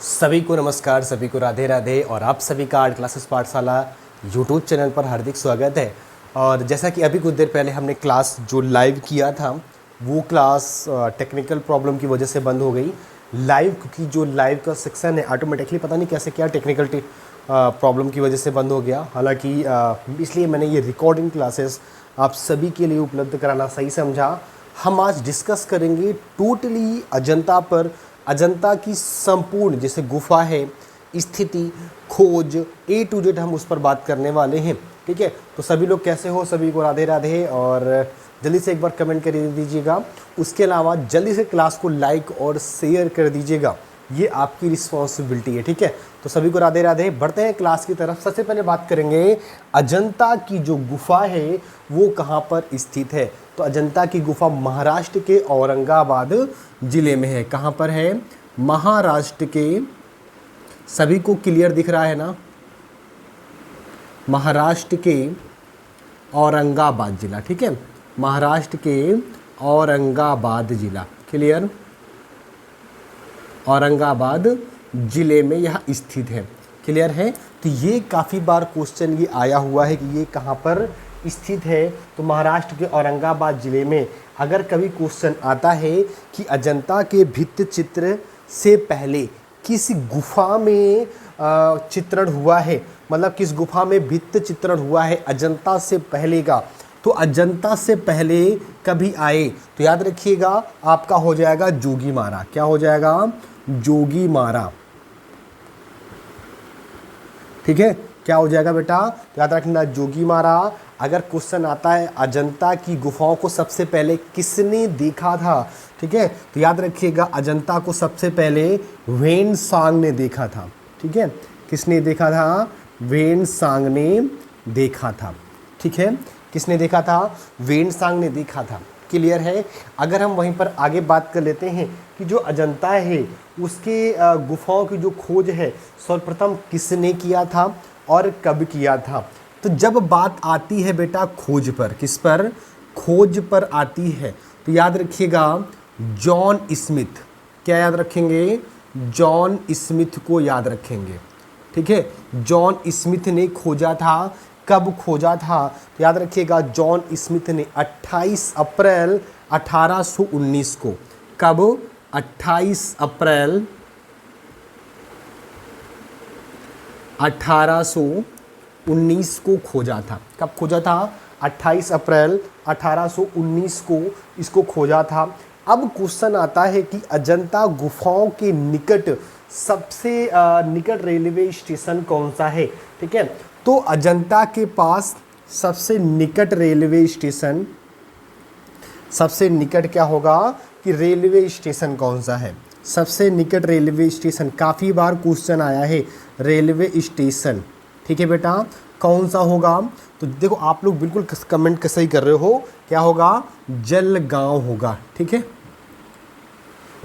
सभी को नमस्कार, सभी को राधे राधे और आप सभी का आर्ट क्लासेस पाठशाला यूट्यूब चैनल पर हार्दिक स्वागत है। और जैसा कि अभी कुछ देर पहले हमने क्लास जो लाइव किया था वो क्लास टेक्निकल प्रॉब्लम की वजह से बंद हो गई लाइव, क्योंकि जो लाइव का सेक्शन है ऑटोमेटिकली पता नहीं कैसे क्या टेक्निकल प्रॉब्लम की वजह से बंद हो गया। हालांकि इसलिए मैंने ये रिकॉर्डिंग क्लासेस आप सभी के लिए उपलब्ध कराना सही समझा। हम आज डिस्कस करेंगे टोटली अजंता पर, अजंता की संपूर्ण जैसे गुफा है, स्थिति, खोज, ए टू जेड हम उस पर बात करने वाले हैं। ठीक है, तो सभी लोग कैसे हो, सभी को राधे राधे और जल्दी से एक बार कमेंट कर दीजिएगा। उसके अलावा जल्दी से क्लास को लाइक और शेयर कर दीजिएगा, ये आपकी रिस्पॉन्सिबिलिटी है। ठीक है, तो सभी को राधे राधे। बढ़ते हैं क्लास की तरफ। सबसे पहले बात करेंगे अजंता की जो गुफा है वो कहाँ पर स्थित है। तो अजंता की गुफा महाराष्ट्र के औरंगाबाद जिले में है। कहाँ पर है? महाराष्ट्र के, सभी को क्लियर दिख रहा है ना? महाराष्ट्र के औरंगाबाद जिला। ठीक है, महाराष्ट्र के औरंगाबाद जिला, क्लियर? औरंगाबाद जिले में यह स्थित है, क्लियर है? तो ये काफ़ी बार क्वेश्चन ये आया हुआ है कि ये कहाँ पर स्थित है। तो महाराष्ट्र के औरंगाबाद जिले में अगर कभी क्वेश्चन आता है कि अजंता के भित्ति चित्र से पहले किस गुफा में चित्रण हुआ है, मतलब किस गुफा में भित्ति चित्रण हुआ है अजंता से पहले का, तो अजंता से पहले कभी आए तो याद रखिएगा आपका हो जाएगा जोगीमारा। क्या हो जाएगा? जोगीमारा। ठीक है, क्या हो जाएगा बेटा? याद रखना जोगीमारा। अगर क्वेश्चन आता है अजंता की गुफाओं को सबसे पहले किसने देखा था, ठीक है, तो याद रखिएगा अजंता को सबसे पहले ह्वेन-सांग ने देखा था। ठीक है, किसने देखा था? ह्वेन-सांग ने देखा था। ठीक है, किसने देखा था? ह्वेन-सांग ने देखा था। क्लियर है? अगर हम वहीं पर आगे बात कर लेते हैं कि जो अजंता है उसके गुफाओं की जो खोज है सर्वप्रथम किसने किया था और कब किया था। तो जब बात आती है बेटा खोज पर, किस पर? खोज पर आती है, तो याद रखिएगा जॉन स्मिथ। क्या याद रखेंगे? जॉन स्मिथ को याद रखेंगे। ठीक है, जॉन स्मिथ ने खोजा था। कब खोजा था? तो याद रखिएगा जॉन स्मिथ ने 28 अप्रैल 1819 को। कब? 28 अप्रैल 1819 को खोजा था। कब खोजा था? 28 अप्रैल 1819 को इसको खोजा था। अब क्वेश्चन आता है कि अजंता गुफाओं के निकट सबसे निकट रेलवे स्टेशन कौन सा है। ठीक है, तो अजंता के पास सबसे निकट रेलवे स्टेशन, सबसे निकट क्या होगा कि रेलवे स्टेशन कौन सा है? सबसे निकट रेलवे स्टेशन, काफ़ी बार क्वेश्चन आया है रेलवे स्टेशन। ठीक है बेटा, कौन सा होगा? तो देखो आप लोग बिल्कुल कमेंट सही कर रहे हो। क्या होगा? जलगांव होगा। ठीक है,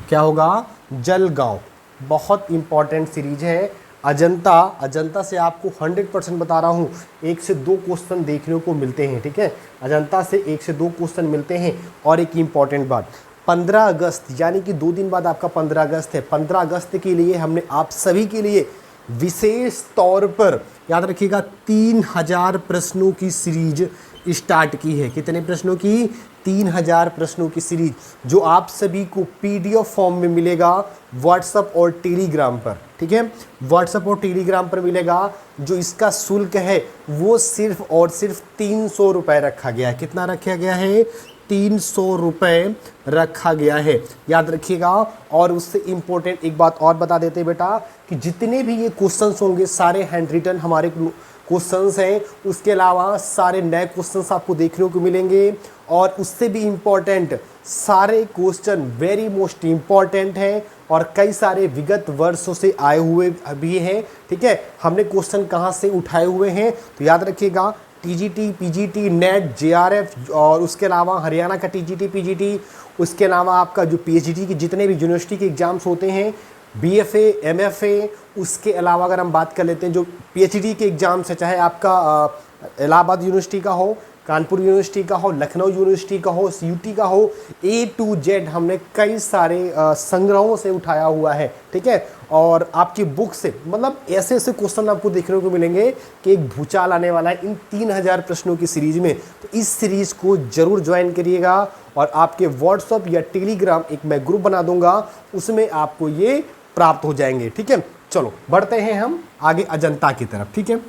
क्या होगा? जलगांव। बहुत इंपॉर्टेंट सीरीज है अजंता। अजंता से आपको 100% बता रहा हूँ 1 से 2 क्वेश्चन देखने को मिलते हैं। ठीक है, अजंता से 1 से 2 क्वेश्चन मिलते हैं। और एक इम्पॉर्टेंट बात, 15 अगस्त यानी कि 2 दिन बाद आपका 15 अगस्त है। 15 अगस्त के लिए हमने आप सभी के लिए विशेष तौर पर याद रखिएगा 3000 प्रश्नों की सीरीज स्टार्ट की है। कितने प्रश्नों की? 3000 प्रश्नों की सीरीज, जो आप सभी को पीडीएफ फॉर्म में मिलेगा व्हाट्सएप और टेलीग्राम पर। ठीक है, व्हाट्सएप और टेलीग्राम पर मिलेगा। जो इसका शुल्क है वो सिर्फ और सिर्फ 300 रुपये रखा गया है। कितना रखा गया है? 300 रुपये रखा गया है, याद रखिएगा। और उससे इम्पोर्टेंट एक बात और बता देते हैं बेटा कि जितने भी ये क्वेश्चंस होंगे सारे हैंड रिटन हमारे क्वेश्चंस हैं। उसके अलावा सारे नए क्वेश्चंस आपको देखने को मिलेंगे। और उससे भी इम्पॉर्टेंट सारे क्वेश्चन वेरी मोस्ट इम्पॉर्टेंट हैं और कई सारे विगत वर्षों से आए हुए भी हैं। ठीक है, हमने क्वेश्चन कहाँ से उठाए हुए हैं तो याद रखिएगा टीजीटी, पीजीटी, नेट, जेआरएफ और उसके अलावा हरियाणा का टीजीटी, पीजीटी, उसके अलावा आपका जो पीएचडी के जितने भी यूनिवर्सिटी के एग्जाम्स होते हैं, बीएफए, एमएफए, उसके अलावा अगर हम बात कर लेते हैं जो पीएचडी के एग्ज़ाम्स है, चाहे आपका इलाहाबाद यूनिवर्सिटी का हो कानपुर यूनिवर्सिटी का हो, लखनऊ यूनिवर्सिटी का हो, सीयूटी का हो, A to Z हमने कई सारे संग्रहों से उठाया हुआ है, ठीक है। और आपकी बुक से मतलब ऐसे ऐसे क्वेश्चन आपको देखने को मिलेंगे कि एक भूचाल आने वाला है इन 3000 प्रश्नों की सीरीज में। तो इस सीरीज को जरूर ज्वाइन करिएगा और आपके व्हाट्सअप या टेलीग्राम एक मैं ग्रुप बना दूंगा, उसमें आपको ये प्राप्त हो जाएंगे, ठीक है। चलो बढ़ते हैं हम आगे अजंता की तरफ, ठीक है।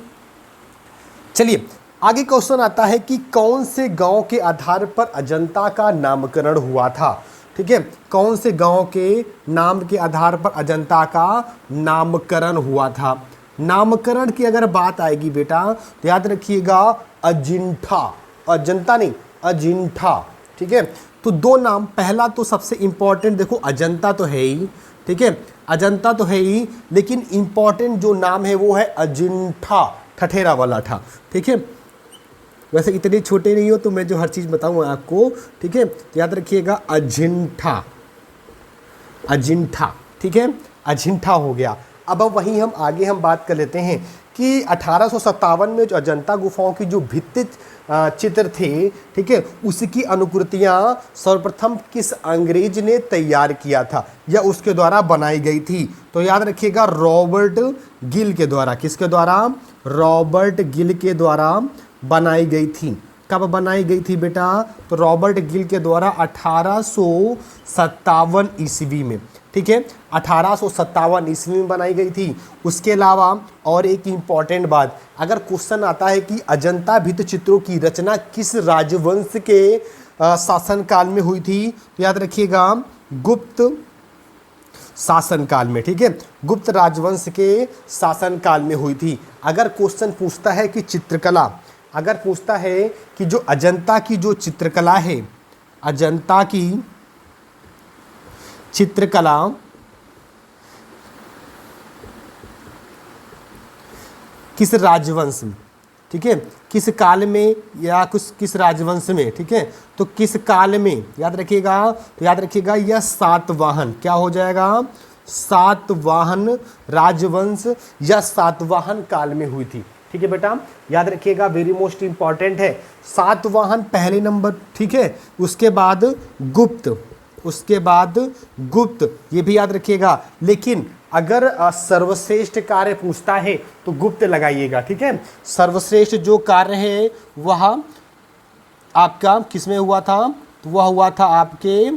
चलिए आगे क्वेश्चन आता है कि कौन से गांव के आधार पर अजंता का नामकरण हुआ था, ठीक है। कौन से गांव के नाम के आधार पर अजंता का नामकरण हुआ था। नामकरण की अगर बात आएगी बेटा तो याद रखिएगा अजिंठा, अजंता नहीं अजिंठा, ठीक है। तो दो नाम, पहला तो सबसे इंपॉर्टेंट देखो अजंता तो है ही, ठीक है, अजंता तो है ही, लेकिन इंपॉर्टेंट जो नाम है वो है अजिंठा, ठठेरा वाला ठा, ठीक है। वैसे इतने छोटे नहीं हो तो मैं जो हर चीज़ बताऊँ आपको, ठीक है। तो याद रखिएगा अजिंठा, अजिंठा, ठीक है, अजिंठा हो गया। अब वहीं हम आगे हम बात कर लेते हैं कि 1857 में जो अजंता गुफाओं की जो भित्ति चित्र थे, ठीक है, उसकी अनुकृतियाँ सर्वप्रथम किस अंग्रेज ने तैयार किया था या उसके द्वारा बनाई गई थी। तो याद रखिएगा रॉबर्ट गिल के द्वारा, किसके द्वारा, रॉबर्ट गिल के द्वारा बनाई गई थी। कब बनाई गई थी बेटा, तो रॉबर्ट गिल के द्वारा 1857 ईस्वी में, ठीक है, 1857 ईस्वी में बनाई गई थी। उसके अलावा और एक इम्पॉर्टेंट बात, अगर क्वेश्चन आता है कि अजंता भित्ति चित्रों की रचना किस राजवंश के शासनकाल में हुई थी, तो याद रखिएगा गुप्त शासनकाल में, ठीक है, गुप्त राजवंश के शासनकाल में हुई थी। अगर क्वेश्चन पूछता है कि चित्रकला, अगर पूछता है कि जो अजंता की जो चित्रकला है, अजंता की चित्रकला किस राजवंश में, ठीक है, किस काल में या किस राजवंश में, ठीक है, तो किस काल में, याद रखिएगा, तो याद रखिएगा यह सातवाहन, क्या हो जाएगा, सातवाहन राजवंश या सातवाहन काल में हुई थी, ठीक है बेटा, याद रखिएगा, वेरी मोस्ट इंपॉर्टेंट है। सातवाहन पहले नंबर, ठीक है, उसके बाद गुप्त, उसके बाद गुप्त, ये भी याद रखिएगा। लेकिन अगर सर्वश्रेष्ठ कार्य पूछता है तो गुप्त लगाइएगा, ठीक है। सर्वश्रेष्ठ जो कार्य है वह आपका किस में हुआ था, तो वह हुआ था आपके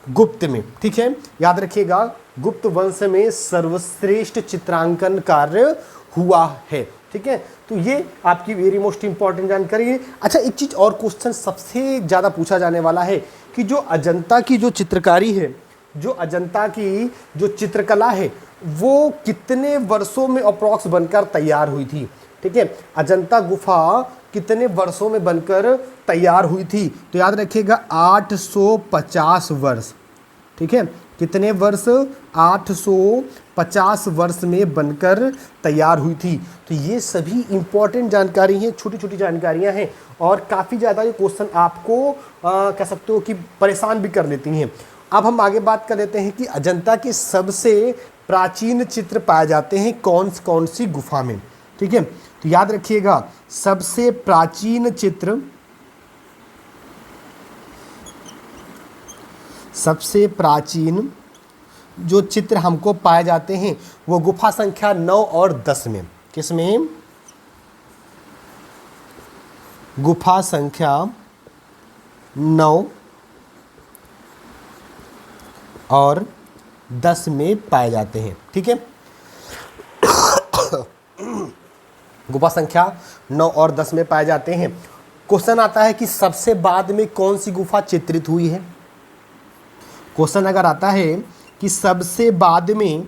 गुप्त में, ठीक है, याद रखिएगा गुप्त वंश में सर्वश्रेष्ठ चित्रांकन कार्य हुआ है, ठीक है। तो ये आपकी वेरी मोस्ट इंपॉर्टेंट जानकारी है। अच्छा एक चीज़ और क्वेश्चन सबसे ज़्यादा पूछा जाने वाला है कि जो अजंता की जो चित्रकारी है, जो अजंता की जो चित्रकला है वो कितने वर्षों में अप्रॉक्स बनकर तैयार हुई थी, ठीक है, अजंता गुफा कितने वर्षों में बनकर तैयार हुई थी, तो याद रखिएगा 850 वर्ष, ठीक है, कितने वर्ष, 850 वर्ष में बनकर तैयार हुई थी। तो ये सभी इंपॉर्टेंट जानकारी हैं, छोटी छोटी जानकारियां हैं और काफ़ी ज़्यादा ये क्वेश्चन आपको कह सकते हो कि परेशान भी कर लेती हैं। अब हम आगे बात कर लेते हैं कि अजंता के सबसे प्राचीन चित्र पाए जाते हैं कौन कौन सी गुफा में, ठीक है। तो याद रखिएगा सबसे प्राचीन चित्र, सबसे प्राचीन जो चित्र हमको पाए जाते हैं वो गुफा संख्या 9 और 10 में, किसमें, गुफा संख्या 9 और 10 में पाए जाते हैं, ठीक है। गुफा संख्या 9 और 10 में पाए जाते हैं। क्वेश्चन आता है कि सबसे बाद में कौन सी गुफा चित्रित हुई है। क्वेश्चन अगर आता है कि सबसे बाद में,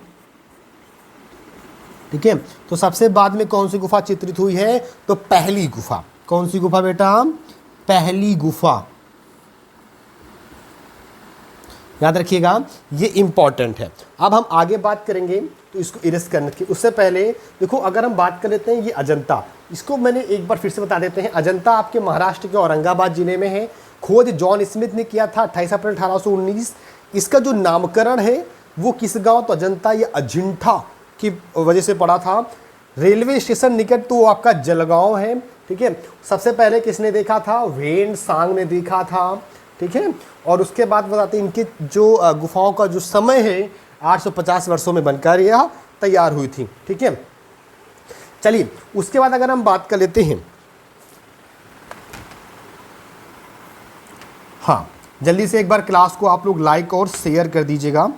ठीक है, तो सबसे बाद में कौन सी गुफा चित्रित हुई है, तो पहली गुफा, कौन सी गुफा बेटा, पहली गुफा, याद रखिएगा ये इंपॉर्टेंट है। अब हम आगे बात करेंगे तो इसको इरेज करने की, उससे पहले देखो अगर हम बात कर लेते हैं ये अजंता, इसको मैंने एक बार फिर से बता देते हैं। अजंता आपके महाराष्ट्र के औरंगाबाद जिले में है। खोज जॉन स्मिथ ने किया था 28 अप्रैल 1819। इसका जो नामकरण है वो किस गांव, तो अजंता या अजिंठा की वजह से पड़ा था। रेलवे स्टेशन निकट तो वो आपका जलगांव है, ठीक है। सबसे पहले किसने देखा था? वेन सांग ने देखा था, ठीक है। और उसके बाद बताते हैं इनके जो गुफाओं का जो समय है 850 वर्षों में बनकर यह तैयार हुई थी, ठीक है। चलिए उसके बाद अगर हम बात कर लेते हैं, हाँ जल्दी से एक बार क्लास को आप लोग लाइक और शेयर कर दीजिएगा,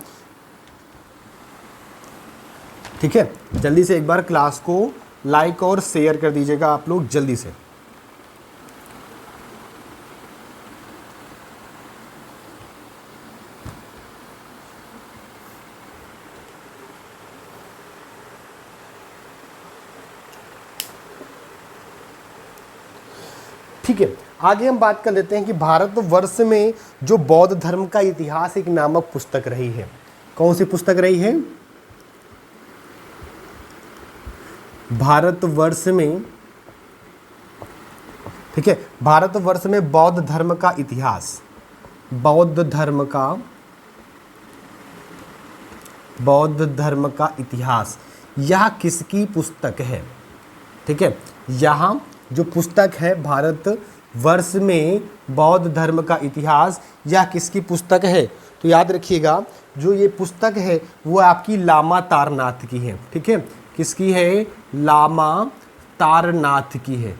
ठीक है। जल्दी से एक बार क्लास को लाइक और शेयर कर दीजिएगा आप लोग जल्दी से। ठीक है, आगे हम बात कर लेते हैं कि भारतवर्ष में जो बौद्ध धर्म का इतिहास एक नामक पुस्तक रही है। कौन सी पुस्तक रही है? भारतवर्ष में, ठीक है, भारतवर्ष में बौद्ध धर्म का इतिहास, बौद्ध धर्म का इतिहास, यह किसकी पुस्तक है? ठीक है, यहाँ जो पुस्तक है भारतवर्ष में बौद्ध धर्म का इतिहास, यह किसकी पुस्तक है? तो याद रखिएगा जो ये पुस्तक है वो आपकी लामा तारनाथ की है, ठीक है। किसकी है? लामा तारनाथ की है,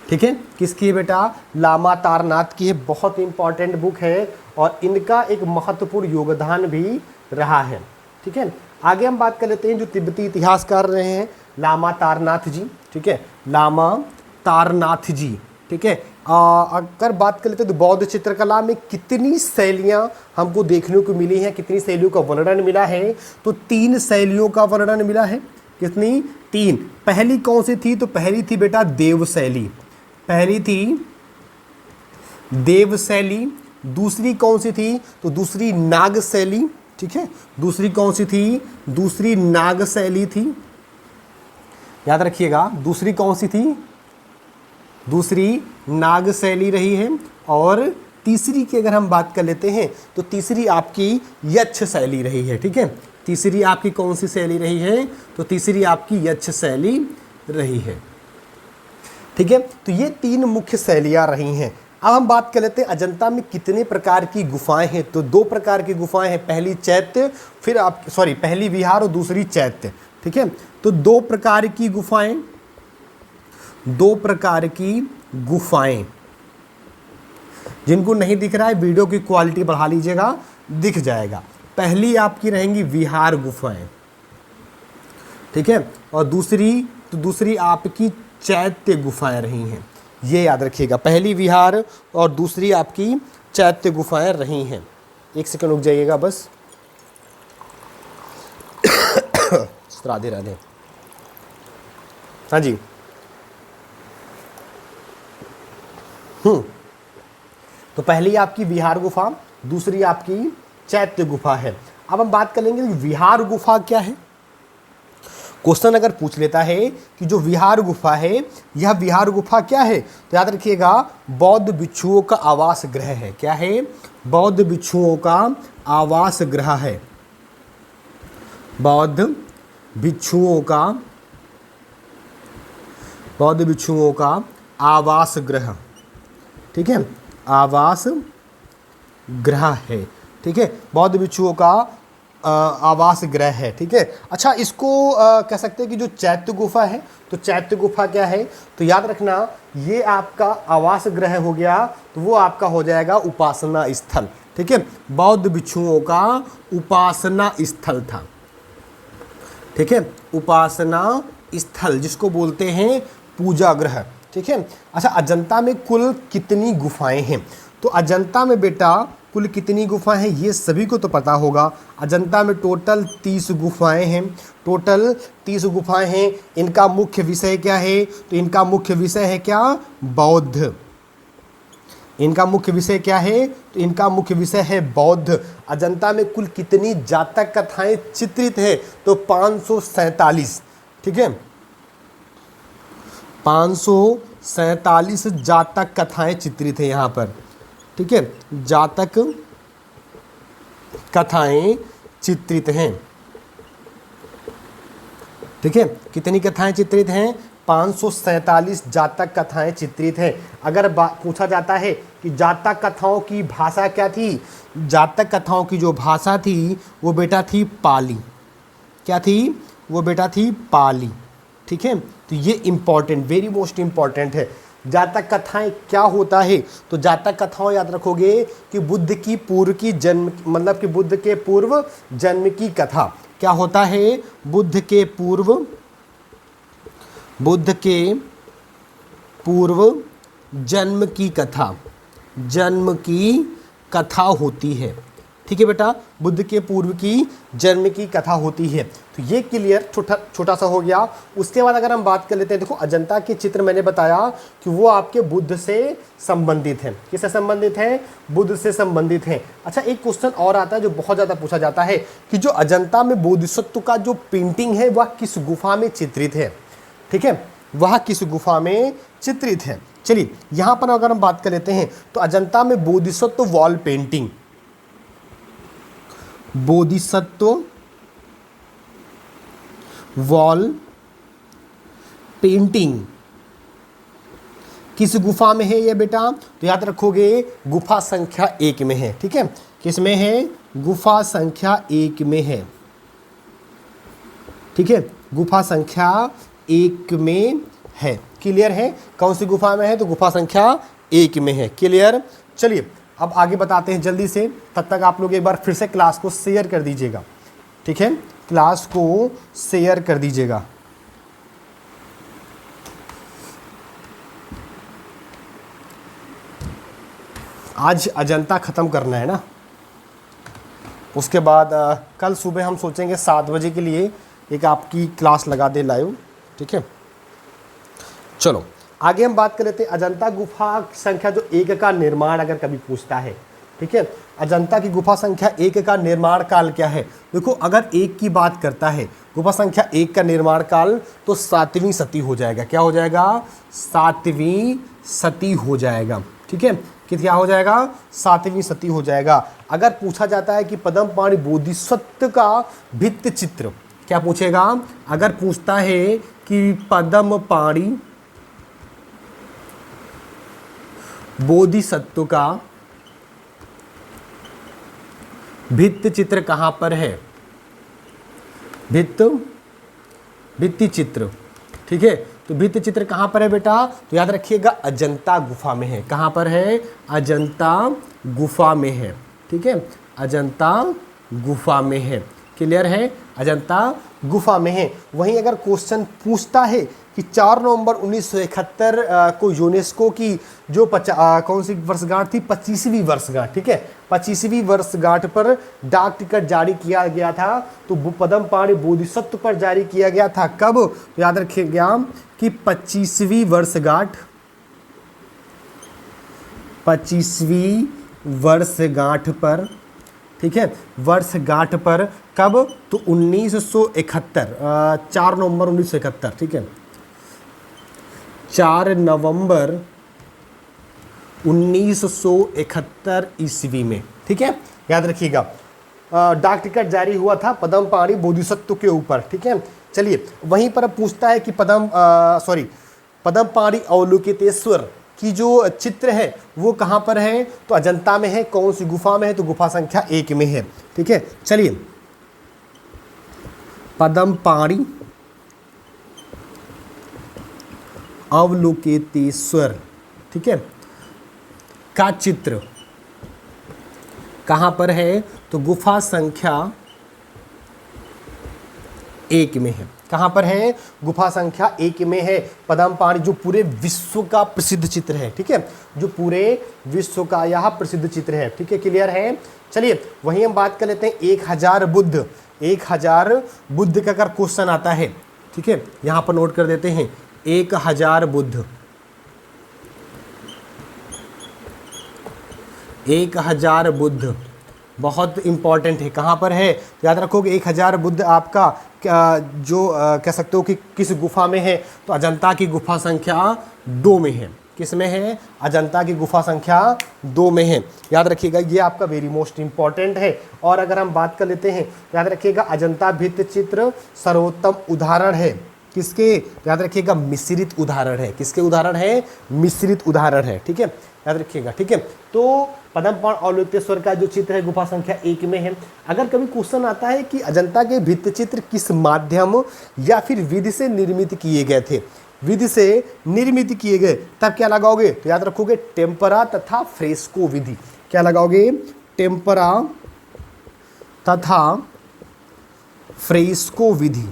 ठीक है। किसकी है बेटा? लामा तारनाथ की है। बहुत इंपॉर्टेंट बुक है और इनका एक महत्वपूर्ण योगदान भी रहा है, ठीक है। आगे हम बात कर लेते हैं जो तिब्बती इतिहासकार रहे हैं लामा तारनाथ जी, ठीक है, लामा तारनाथ जी, ठीक है। अगर बात कर लेते हैं तो बौद्ध चित्रकला में कितनी शैलियाँ हमको देखने को मिली हैं, कितनी शैलियों का वर्णन मिला है? तो 3 शैलियों का वर्णन मिला है। कितनी? 3। पहली कौन सी थी? तो पहली थी बेटा देव शैली, पहली थी देव शैली। दूसरी कौन सी थी? तो दूसरी नाग शैली, ठीक है। दूसरी कौन सी थी? दूसरी नाग शैली थी, याद रखिएगा। दूसरी कौन सी थी? दूसरी नाग शैली रही है। और तीसरी की अगर हम बात कर लेते हैं तो तीसरी आपकी यक्ष शैली रही है, ठीक है। तीसरी आपकी कौन सी शैली रही है? तो तीसरी आपकी यक्ष शैली रही है, ठीक है। तो ये 3 मुख्य शैलियाँ रही हैं। अब हम बात कर लेते हैं अजंता में कितने प्रकार की गुफाएं हैं। तो 2 प्रकार की गुफाएं हैं, पहली चैत्य, फिर आप पहली विहार और दूसरी चैत्य, ठीक है। तो 2 प्रकार की गुफाएं, 2 प्रकार की गुफाएं। जिनको नहीं दिख रहा है वीडियो की क्वालिटी बढ़ा लीजिएगा, दिख जाएगा। पहली आपकी रहेंगी विहार गुफाएं, ठीक है। और दूसरी आपकी चैत्य गुफाएं रही हैं, ये याद रखिएगा। पहली विहार और दूसरी आपकी चैत्य गुफाएं रही हैं। 1 सेकंड रुक जाइएगा बस। राधे राधे। हाँ जी, तो पहली आपकी विहार गुफा, दूसरी आपकी चैत्य गुफा है। अब हम बात कर लेंगे विहार गुफा क्या है। क्वेश्चन अगर पूछ लेता है कि जो विहार गुफा है, यह विहार गुफा क्या है, तो याद रखिएगा बौद्ध भिक्षुओं का आवास गृह है। क्या है? बौद्ध भिक्षुओं का आवास गृह है। बौद्ध भिक्षुओं का आवास गृह, ठीक है, आवास गृह है, ठीक है। बौद्ध भिक्षुओं का आवास गृह है, ठीक है। अच्छा, इसको कह सकते हैं कि जो चैत्य गुफा है, तो चैत्य गुफा क्या है? तो याद रखना ये आपका आवास गृह हो गया, तो वो आपका हो जाएगा उपासना स्थल, ठीक है। बौद्ध भिक्षुओं का उपासना स्थल था, ठीक है, उपासना स्थल जिसको बोलते हैं पूजा गृह, ठीक है। अच्छा, अजंता में कुल कितनी गुफाएं हैं? तो अजंता में बेटा कुल कितनी गुफाएं हैं ये सभी को तो पता होगा। अजंता में टोटल 30 गुफाएं हैं, टोटल 30 गुफाएं हैं। इनका मुख्य विषय क्या है? तो इनका मुख्य विषय है क्या? बौद्ध। इनका मुख्य विषय क्या है? तो इनका मुख्य विषय है बौद्ध। अजंता में कुल कितनी जातक कथाएं चित्रित है? तो 547, ठीक है, 547 जातक कथाएं चित्रित है यहाँ पर, ठीक है, जातक कथाएं चित्रित हैं। ठीक है, कितनी कथाएं चित्रित हैं? 547 जातक कथाएं चित्रित हैं। अगर पूछा जाता है कि जातक कथाओं की भाषा क्या थी, जातक कथाओं की जो भाषा थी वो बेटा थी पाली। क्या थी? वो बेटा थी पाली। ठीक है, तो ये इंपॉर्टेंट, वेरी मोस्ट इंपॉर्टेंट है। जातक कथाएं क्या होता है? तो जातक कथाओं याद रखोगे कि बुद्ध की पूर्व की जन्म, मतलब कि बुद्ध के पूर्व जन्म की कथा। क्या होता है? बुद्ध के पूर्व जन्म की कथा, जन्म की कथा होती है। ठीक है बेटा, बुद्ध के पूर्व की जन्म की कथा होती है। तो ये क्लियर छोटा सा हो गया। उसके बाद अगर हम बात कर लेते हैं, देखो अजंता के चित्र मैंने बताया कि वो आपके बुद्ध से संबंधित हैं। किससे संबंधित हैं? बुद्ध से संबंधित हैं। अच्छा, एक क्वेश्चन और आता है जो बहुत ज़्यादा पूछा जाता है कि जो अजंता में बोधिसत्व का जो पेंटिंग है वह किस गुफा में चित्रित है? ठीक है, वह किस गुफा में चित्रित है? चलिए यहाँ पर अगर हम बात कर लेते हैं तो अजंता में Bodhisattva wall painting, Bodhisattva wall painting किस गुफा में है ये बेटा? तो याद रखोगे गुफा संख्या 1 में है। ठीक है, किस में है? गुफा संख्या 1 में है। ठीक है, गुफा संख्या 1 में है। क्लियर है? कौन सी गुफा में है? तो गुफा संख्या 1 में है। क्लियर? चलिए अब आगे बताते हैं जल्दी से। तब तक आप लोग एक बार फिर से क्लास को शेयर कर दीजिएगा। ठीक है, क्लास को शेयर कर दीजिएगा। आज अजंता ख़त्म करना है ना, उसके बाद कल सुबह हम सोचेंगे 7 बजे के लिए एक आपकी क्लास लगा दे लाइव। ठीक है, चलो आगे हम बात कर लेते हैं। अजंता गुफा संख्या जो 1 का निर्माण अगर कभी पूछता है, ठीक है, अजंता की गुफा संख्या 1 का निर्माण काल क्या है? देखो अगर 1 की बात करता है गुफा संख्या 1 का निर्माण काल, तो 7वीं शती हो जाएगा। क्या हो जाएगा? 7वीं शती हो जाएगा। ठीक है, कि क्या हो जाएगा? 7वीं शती हो जाएगा। अगर पूछा जाता है कि पद्मपाणि बोधिसत्व का भित्ति चित्र, क्या पूछेगा? अगर पूछता है कि पद्मपाणि बोधिसत्व का भित्ति चित्र कहाँ पर है? भित्ति चित्र। ठीक है, तो भित्ति चित्र कहाँ पर है बेटा? तो याद रखिएगा अजंता गुफा में है। कहाँ पर है? अजंता गुफा में है। ठीक है, अजंता गुफा में है। क्लियर है? अजंता गुफा में है। वहीं अगर क्वेश्चन पूछता है कि 4 नवंबर 1971 को यूनेस्को की जो कौन सी वर्षगांठ थी? 25वीं वर्षगांठ। ठीक है, 25वीं वर्षगांठ पर डाक टिकट जारी किया गया था। तो पद्मपाणि बोधिसत्व पर जारी किया गया था। कब? तो याद रखिएगा कि 25वीं वर्षगांठ, 25वीं वर्षगांठ पर। ठीक है, वर्षगांठ पर कब? तो 1971, 4 नवंबर 1971। ठीक है, 4 नवंबर 1971 ईस्वी में। ठीक है, याद रखिएगा डाक टिकट जारी हुआ था पद्मपाणि बोधिसत्व के ऊपर। ठीक है, चलिए वहीं पर पूछता है कि पद्मपाणि अवलोकितेश्वर की जो चित्र है वो कहाँ पर है? तो अजंता में है। कौन सी गुफा में है? तो गुफा संख्या 1 में है। ठीक है, चलिए पद्मपाणि अवलोकितेश्वर, ठीक है, का चित्र कहाँ पर है? तो गुफा संख्या 1 में है। कहाँ पर है? गुफा संख्या 1 में है। पद्मपाणि जो पूरे विश्व का प्रसिद्ध चित्र है। ठीक है, जो पूरे विश्व का यह प्रसिद्ध चित्र है। ठीक है, क्लियर है? चलिए वहीं हम बात कर लेते हैं 1000 बुद्ध। 1000 बुद्ध का अगर क्वेश्चन आता है, ठीक है, यहाँ पर नोट कर देते हैं 1000 बुद्ध। 1000 बुद्ध बहुत इंपॉर्टेंट है। कहाँ पर है? याद रखोगे 1000 बुद्ध आपका कह सकते हो कि किस गुफा में है? तो अजंता की गुफा संख्या 2 में है। किस में है? अजंता की गुफा संख्या 2 में है। याद रखिएगा, ये आपका वेरी मोस्ट इंपॉर्टेंट है। और अगर हम बात कर लेते हैं, याद रखिएगा अजंता भित्ति चित्र सर्वोत्तम उदाहरण है किसके? याद रखिएगा मिश्रित उदाहरण है। किसके उदाहरण है? मिश्रित उदाहरण है। ठीक है, याद रखिएगा। ठीक है, तो पद्मपुराण और ललितेश्वर का जो चित्र है गुफा संख्या 1 में है। अगर कभी क्वेश्चन आता है कि अजंता के भित्ति चित्र किस माध्यम या फिर विधि से निर्मित किए गए थे, विधि से निर्मित किए गए, तब क्या लगाओगे? तो याद रखोगे टेम्परा तथा फ्रेस्को विधि। क्या लगाओगे? टेम्परा तथा फ्रेस्को विधि।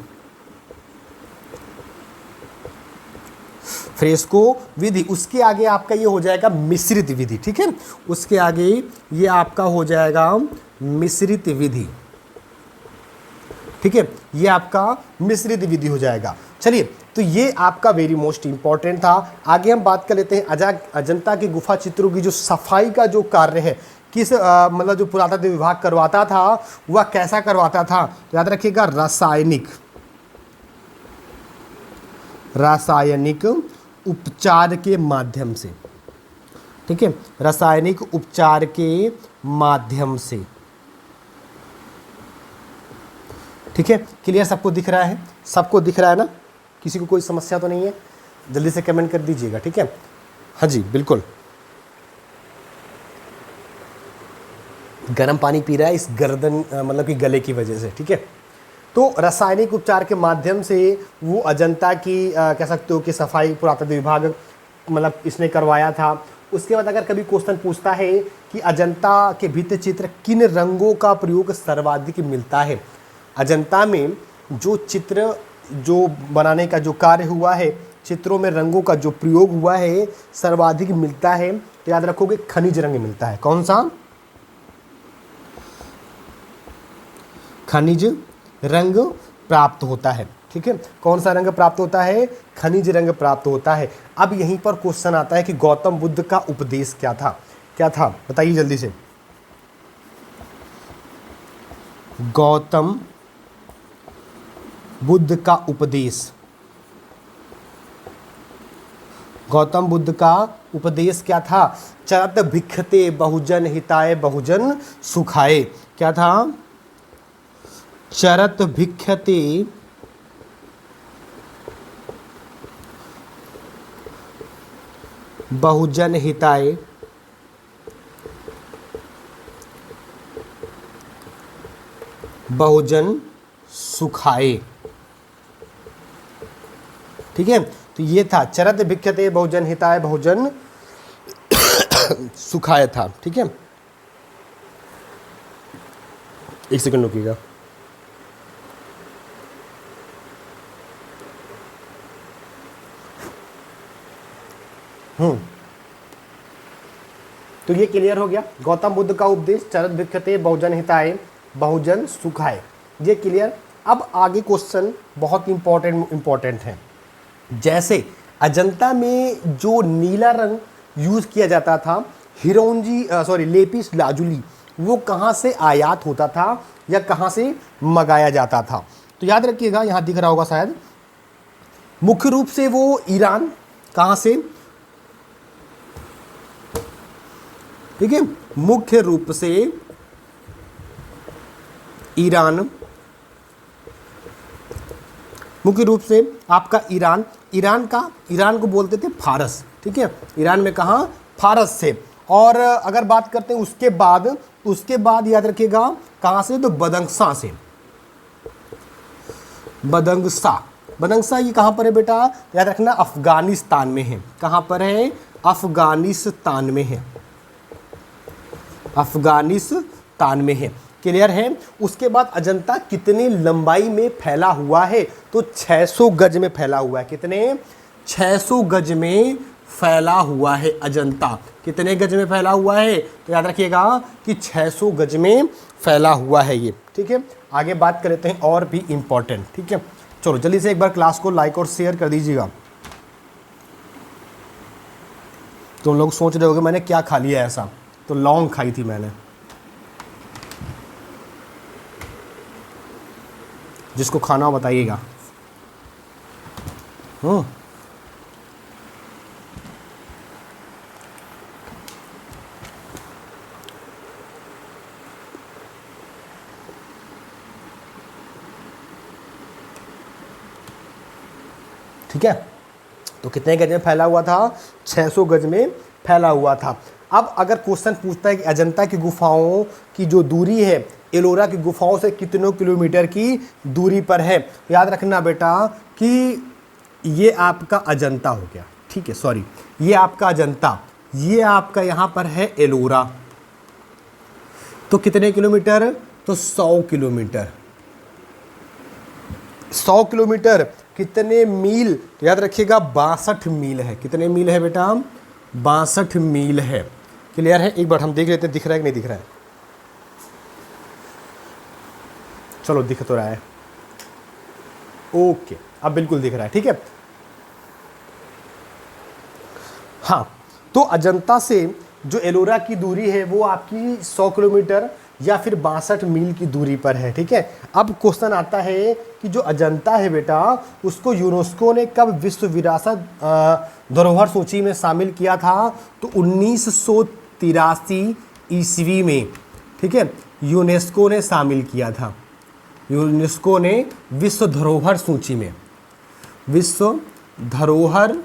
फ्रेस्को विधि, उसके आगे आपका ये हो जाएगा मिश्रित विधि। ठीक है, उसके आगे ये आपका हो जाएगा मिश्रित विधि। ठीक है, ये आपका मिश्रित विधि हो जाएगा। चलिए, तो ये आपका वेरी मोस्ट इंपॉर्टेंट था। आगे हम बात कर लेते हैं अजंता की गुफा चित्रों की जो सफाई का जो कार्य है, किस मतलब जो पुरातत्व विभाग करवाता था, वह कैसा करवाता था? तो याद रखिएगा रासायनिक उपचार के माध्यम से। ठीक है, रासायनिक उपचार के माध्यम से। ठीक है, क्लियर? सबको दिख रहा है? सबको दिख रहा है ना? किसी को कोई समस्या तो नहीं है? जल्दी से कमेंट कर दीजिएगा। ठीक है, हाँ जी बिल्कुल। गर्म पानी पी रहा है इस गर्दन मतलब कि गले की वजह से। ठीक है, तो रासायनिक उपचार के माध्यम से वो अजंता की कह सकते हो कि सफाई पुरातत्व विभाग मतलब इसने करवाया था। उसके बाद अगर कभी क्वेश्चन पूछता है कि अजंता के भित्ति चित्र किन रंगों का प्रयोग सर्वाधिक मिलता है, अजंता में जो चित्र जो बनाने का जो कार्य हुआ है, चित्रों में रंगों का जो प्रयोग हुआ है सर्वाधिक मिलता है, तो याद रखोगे खनिज रंग मिलता है। कौन सा? खनिज रंग प्राप्त होता है। ठीक है, कौन सा रंग प्राप्त होता है? खनिज रंग प्राप्त होता है। अब यहीं पर क्वेश्चन आता है कि गौतम बुद्ध का उपदेश क्या था? क्या था बताइए जल्दी से। गौतम बुद्ध का उपदेश, गौतम बुद्ध का उपदेश क्या था? चरत भिक्षते बहुजन हिताय बहुजन सुखाय। क्या था? चरत भिक्षते बहुजन हिताय बहुजन सुखाए। ठीक है, तो ये था चरत भिक्षते बहुजन हिताय बहुजन सुखाए था। ठीक है, एक सेकंड रुकिएगा। तो ये क्लियर हो गया, गौतम बुद्ध का उपदेश चरत भिक्षते बहुजन हिताय बहुजन सुखाए, ये क्लियर। अब आगे क्वेश्चन बहुत इंपॉर्टेंट है। जैसे अजंता में जो नीला रंग यूज किया जाता था, लेपिस लाजुली, वो कहाँ से आयात होता था या कहाँ से मंगाया जाता था? तो याद रखिएगा, यहाँ दिख रहा होगा शायद, मुख्य रूप से वो ईरान, कहाँ से? ठीक है, मुख्य रूप से ईरान, मुख्य रूप से आपका ईरान को बोलते थे फारस। ठीक है, ईरान में कहाँ? फारस से। और अगर बात करते हैं उसके बाद याद रखिएगा कहाँ से? तो बदंगसा से। बदंगसा ये कहाँ पर है बेटा? याद रखना अफगानिस्तान में है। कहाँ पर है? अफगानिस्तान में है। अफगानिस्तान में है। क्लियर है? उसके बाद अजंता कितने लंबाई में फैला हुआ है? तो 600 गज में फैला हुआ है। कितने? 600 गज में फैला हुआ है अजंता। कितने गज में फैला हुआ है? तो याद रखिएगा कि 600 गज में फैला हुआ है ये। ठीक है, आगे बात कर लेते हैं और भी इंपॉर्टेंट। ठीक है, चलो जल्दी से एक बार क्लास को लाइक और शेयर कर दीजिएगा। तुम लोग सोच रहे होगे मैंने क्या खा लिया ऐसा, तो लौंग खाई थी मैंने। जिसको खाना हो बताइएगा। ठीक है। तो कितने गज में फैला हुआ था? 600 गज में फैला हुआ था। अब अगर क्वेश्चन पूछता है कि अजंता की गुफाओं की जो दूरी है एलोरा की गुफाओं से कितनों किलोमीटर की दूरी पर है, तो याद रखना बेटा कि ये आपका अजंता हो गया, ठीक है, सॉरी, ये आपका अजंता, ये आपका यहाँ पर है एलोरा। तो कितने किलोमीटर? तो 100 किलोमीटर। 100 किलोमीटर कितने मील? तो याद रखिएगा 62 मील है। कितने मील है बेटा? 62 मील है। क्लियर है? एक बार हम देख लेते हैं दिख रहा है कि नहीं दिख रहा है। चलो दिख तो रहा है, ओके, अब बिल्कुल दिख रहा है, ठीक है। हाँ, तो अजंता से जो एलोरा की दूरी है वो आपकी 100 किलोमीटर या फिर 62 मील की दूरी पर है, ठीक है। अब क्वेश्चन आता है कि जो अजंता है बेटा उसको यूनेस्को ने कब विश्व विरासत धरोहर सूची में शामिल किया था? तो 1983 ईस्वी में, ठीक है, यूनेस्को ने शामिल किया था। यूनेस्को ने विश्व धरोहर सूची में, विश्व धरोहर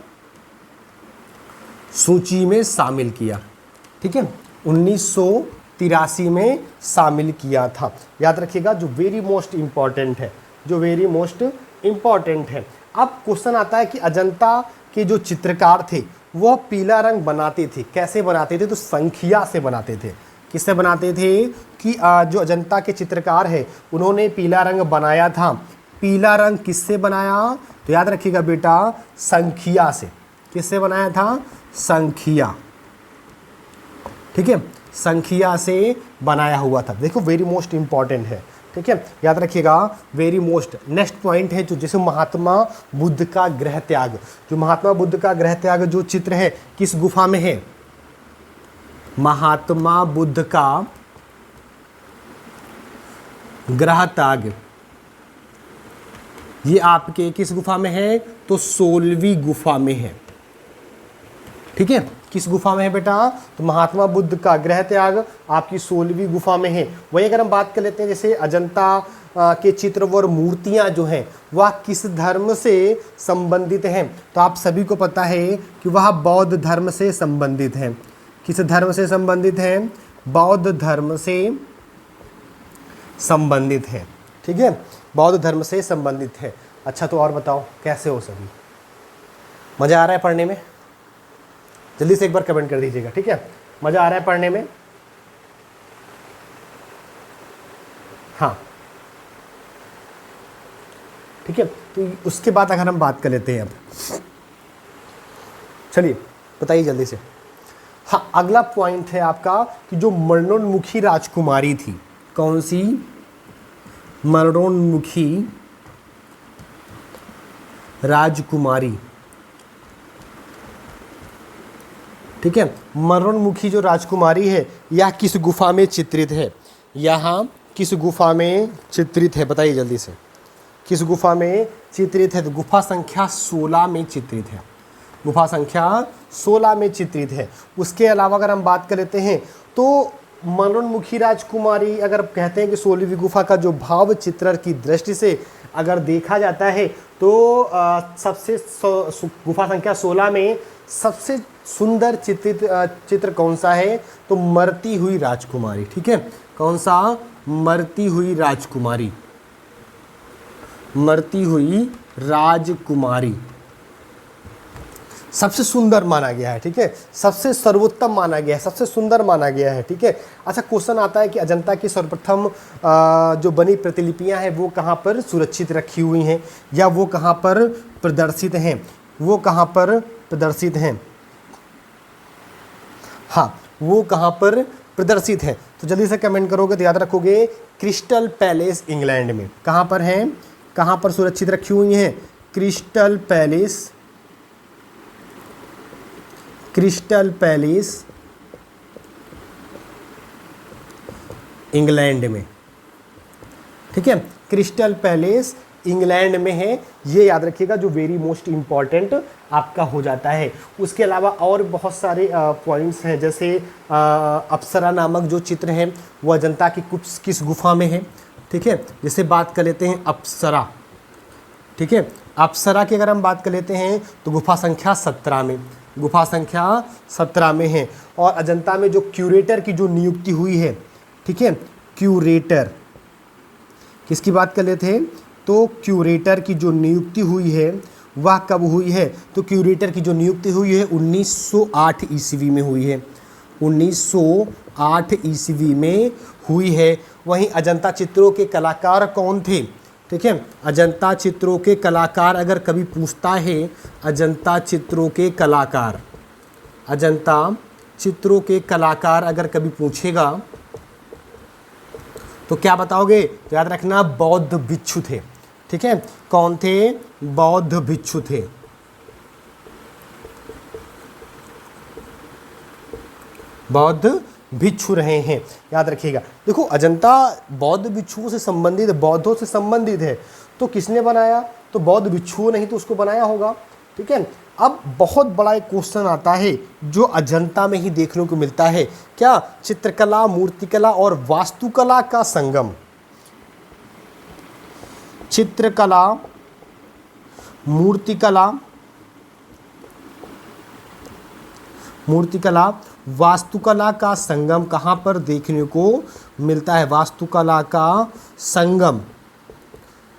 सूची में शामिल किया, ठीक है, 1983 में शामिल किया था। याद रखिएगा, जो वेरी मोस्ट इंपॉर्टेंट है, जो वेरी मोस्ट इंपॉर्टेंट है। अब क्वेश्चन आता है कि अजंता के जो चित्रकार थे वह पीला रंग बनाते थे। कैसे बनाते थे? तो संख्या से बनाते थे। किससे बनाते थे? कि जो अजंता के चित्रकार है उन्होंने पीला रंग बनाया था। पीला रंग किससे बनाया? तो याद रखिएगा बेटा, संख्या से। किससे बनाया था? संख्या, ठीक है, संख्या से बनाया हुआ था। देखो वेरी मोस्ट इंपॉर्टेंट है, ठीक है, याद रखिएगा, वेरी मोस्ट। नेक्स्ट पॉइंट है जो जैसे महात्मा बुद्ध का गृह त्याग। जो महात्मा बुद्ध का गृह त्याग जो चित्र है किस गुफा में है? महात्मा बुद्ध का गृह त्याग ये आपके किस गुफा में है? तो 16वीं गुफा में है, ठीक है। किस गुफा में है बेटा? तो महात्मा बुद्ध का गृह त्याग आपकी 16वीं गुफा में है। वही अगर हम बात कर लेते हैं जैसे अजंता के चित्र और मूर्तियां जो हैं वह किस धर्म से संबंधित हैं? तो आप सभी को पता है कि वह बौद्ध धर्म से संबंधित हैं। किस धर्म से संबंधित हैं? बौद्ध धर्म से संबंधित है, ठीक है, बौद्ध धर्म से संबंधित है। अच्छा, तो और बताओ कैसे हो सभी? मज़ा आ रहा है पढ़ने में? जल्दी से एक बार कमेंट कर दीजिएगा, ठीक है। मज़ा आ रहा है पढ़ने में? हाँ, ठीक है। तो उसके बाद अगर हम बात कर लेते हैं अब, चलिए बताइए जल्दी से। हाँ, अगला पॉइंट है आपका कि जो मरणोन्मुखी राजकुमारी थी, कौन सी? मरणोन्मुखी राजकुमारी, ठीक है। मरणोन्मुखी जो राजकुमारी है यह किस गुफा में चित्रित है? यहाँ किस गुफा में चित्रित है? बताइए जल्दी से, किस गुफा में चित्रित है? तो गुफा संख्या 16 में चित्रित है। गुफा संख्या 16 में चित्रित है। उसके अलावा अगर हम बात कर लेते हैं तो मरणोन्मुखी राजकुमारी अगर कहते हैं कि 16वीं गुफा का जो भाव चित्रण की दृष्टि से अगर देखा जाता है तो सबसे गुफा संख्या 16 में सबसे सुंदर चित्र कौन सा है? तो मरती हुई राजकुमारी, ठीक है। कौन सा? मरती हुई राजकुमारी, मरती हुई राजकुमारी सबसे सुंदर माना गया है, ठीक है, सबसे सर्वोत्तम माना गया है, सबसे सुंदर माना गया है, ठीक है। अच्छा, क्वेश्चन आता है कि अजंता की सर्वप्रथम जो बनी प्रतिलिपियां हैं वो कहाँ पर सुरक्षित रखी हुई हैं या वो कहाँ पर प्रदर्शित हैं? वो कहाँ पर प्रदर्शित हैं? हाँ, वो कहाँ पर प्रदर्शित है? तो जल्दी से कमेंट करोगे तो याद रखोगे, क्रिस्टल पैलेस इंग्लैंड में। कहाँ पर हैं? कहाँ पर सुरक्षित रखी हुई हैं? Crystal palace, crystal palace England में, ठीक है, क्रिस्टल पैलेस इंग्लैंड में है। ये याद रखिएगा, जो वेरी मोस्ट इम्पॉर्टेंट आपका हो जाता है। उसके अलावा और बहुत सारे पॉइंट्स हैं, जैसे अप्सरा नामक जो चित्र है वो अजंता की किस गुफा में है, ठीक है। जैसे बात कर लेते हैं अप्सरा, ठीक है, अप्सरा की अगर हम बात कर लेते हैं तो गुफा संख्या 17 में, गुफा संख्या 17 में है। और अजंता में जो क्यूरेटर की जो नियुक्ति हुई है, ठीक है, क्यूरेटर किसकी बात कर लेते हैं, तो क्यूरेटर की जो नियुक्ति हुई है वह कब हुई है, तो क्यूरेटर की जो नियुक्ति हुई है 1908 ईस्वी में हुई है, 1908 ईस्वी में हुई है। वहीं अजंता चित्रों के कलाकार कौन थे, ठीक है, अजंता चित्रों के कलाकार अगर कभी पूछता है, अजंता चित्रों के कलाकार, अजंता चित्रों के कलाकार अगर कभी पूछेगा तो क्या बताओगे, तो याद रखना बौद्ध भिक्षु थे, ठीक है, कौन थे, बौद्ध भिक्षु थे, बौद्ध भिक्षु रहे हैं, याद रखिएगा। देखो अजंता बौद्ध भिक्षुओं से संबंधित, बौद्धों से संबंधित है, तो किसने बनाया, तो बौद्ध भिक्षुओं ने ही तो उसको बनाया होगा, ठीक है। अब बहुत बड़ा एक क्वेश्चन आता है जो अजंता में ही देखने को मिलता है, क्या, चित्रकला, मूर्तिकला और वास्तुकला का संगम, चित्रकला, मूर्तिकला, मूर्तिकला, वास्तुकला का संगम कहाँ पर देखने को मिलता है, वास्तुकला का संगम,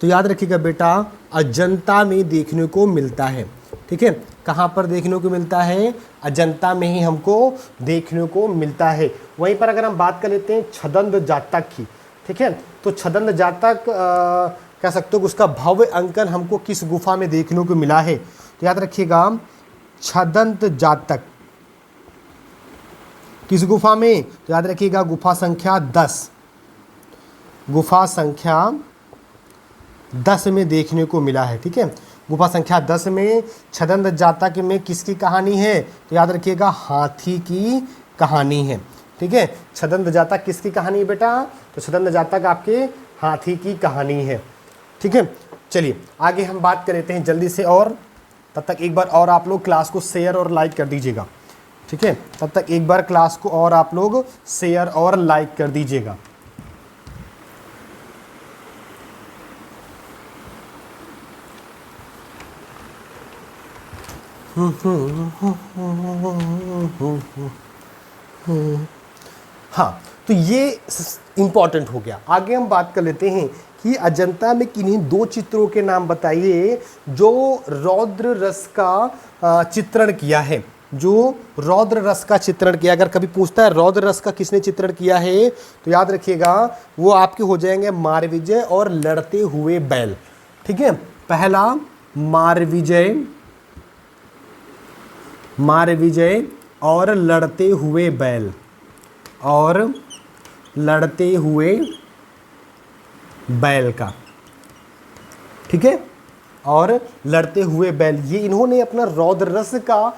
तो याद रखिएगा बेटा अजंता में देखने को मिलता है, ठीक है, कहाँ पर देखने को मिलता है, अजंता में ही हमको देखने को मिलता है। वहीं पर अगर हम बात कर लेते हैं छदंत जातक की, ठीक है, तो छदंत जातक कह सकते हो उसका भव्य अंकन हमको किस गुफा में देखने को मिला है, तो याद रखिएगा छदंत जातक किस गुफा में, तो याद रखिएगा गुफा संख्या 10, गुफा संख्या 10 में देखने को मिला है, ठीक है, गुफा संख्या 10 में छदंत जातक में किसकी कहानी है, तो याद रखिएगा हाथी की कहानी है, ठीक है, छदंत जातक किसकी कहानी है बेटा, तो छदंत जातक आपके हाथी की कहानी है, ठीक है। चलिए आगे हम बात कर लेते हैं जल्दी से, और तब तक एक बार और आप लोग क्लास को शेयर और लाइक कर दीजिएगा, ठीक है, तब तक एक बार क्लास को और आप लोग शेयर और लाइक कर दीजिएगा। हाँ, तो ये इम्पॉर्टेंट हो गया। आगे हम बात कर लेते हैं कि अजंता में किन्हीं 2 चित्रों के नाम बताइए जो रौद्र रस का चित्रण किया है, जो रौद्र रस का चित्रण किया। अगर कभी पूछता है रौद्र रस का किसने चित्रण किया है, तो याद रखिएगा वो आपके हो जाएंगे मारविजय और लड़ते हुए बैल, ठीक है। पहला मारविजय, मारविजय और लड़ते हुए बैल, और लड़ते हुए बैल का, ठीक है, और लड़ते हुए बैल, ये इन्होंने अपना रौद्र रस का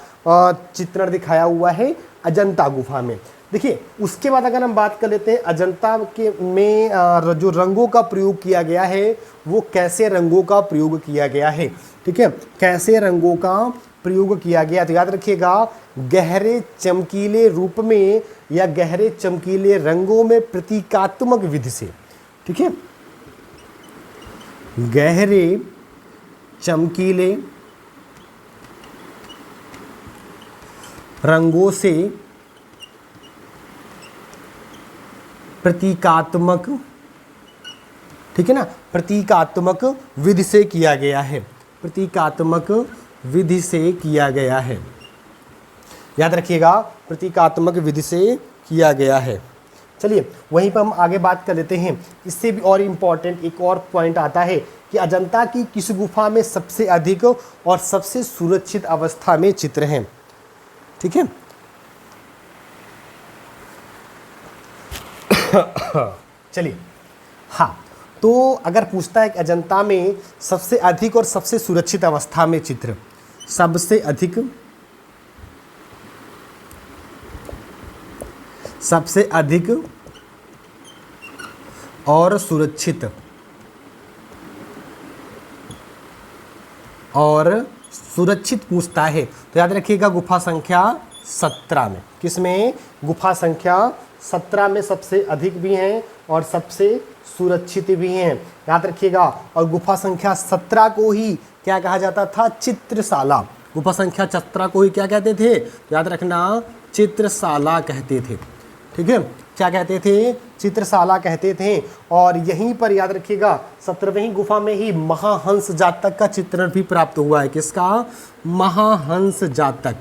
चित्रण दिखाया हुआ है अजंता गुफा में। देखिए उसके बाद अगर हम बात कर लेते हैं अजंता के में जो रंगों का प्रयोग किया गया है वो कैसे रंगों का प्रयोग किया गया है, ठीक है, कैसे रंगों का प्रयोग किया गया, तो याद रखिएगा गहरे चमकीले रूप में या गहरे चमकीले रंगों में प्रतीकात्मक विधि से, ठीक है, गहरे चमकीले रंगों से प्रतीकात्मक, ठीक है ना, प्रतीकात्मक विधि से किया गया है, प्रतीकात्मक विधि से किया गया है, याद रखिएगा प्रतीकात्मक विधि से किया गया है। चलिए वहीं पर हम आगे बात कर लेते हैं। इससे भी और इम्पॉर्टेंट एक और पॉइंट आता है कि अजंता की किस गुफा में सबसे अधिक और सबसे सुरक्षित अवस्था में चित्र हैं, ठीक है। चलिए हाँ, तो अगर पूछता है कि अजंता में सबसे अधिक और सबसे सुरक्षित अवस्था में चित्र, सबसे अधिक, सबसे अधिक और सुरक्षित पूछता है तो याद रखिएगा गुफा संख्या 17 में। किसमें? गुफा संख्या 17 में सबसे अधिक भी हैं और सबसे सुरक्षित भी हैं, याद रखिएगा। और गुफा संख्या 17 को ही क्या कहा जाता था? चित्रशाला। गुफा संख्या 17 को ही क्या कहते थे? तो याद रखना, चित्रशाला कहते थे। ठीक है, क्या कहते थे? चित्रशाला कहते थे। और यहीं पर याद रखिएगा 17वीं गुफा में ही महाहंस जातक का चित्रण भी प्राप्त हुआ है। किसका? महाहंस जातक।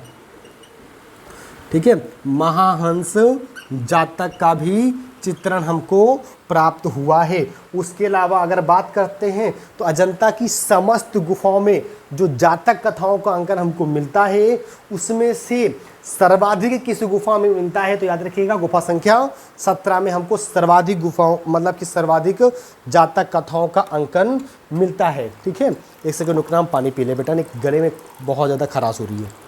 ठीक है, महाहंस जातक का भी चित्रण हमको प्राप्त हुआ है। उसके अलावा अगर बात करते हैं तो अजंता की समस्त गुफाओं में जो जातक कथाओं का अंकन हमको मिलता है, उसमें से सर्वाधिक किस गुफा में मिलता है? तो याद रखिएगा गुफा संख्या 17 में हमको सर्वाधिक गुफाओं मतलब कि सर्वाधिक जातक कथाओं का अंकन मिलता है। ठीक है, एक सेकंड रुकना, हम पानी पी ले बेटा, नहीं गले में बहुत ज़्यादा खराश हो रही है।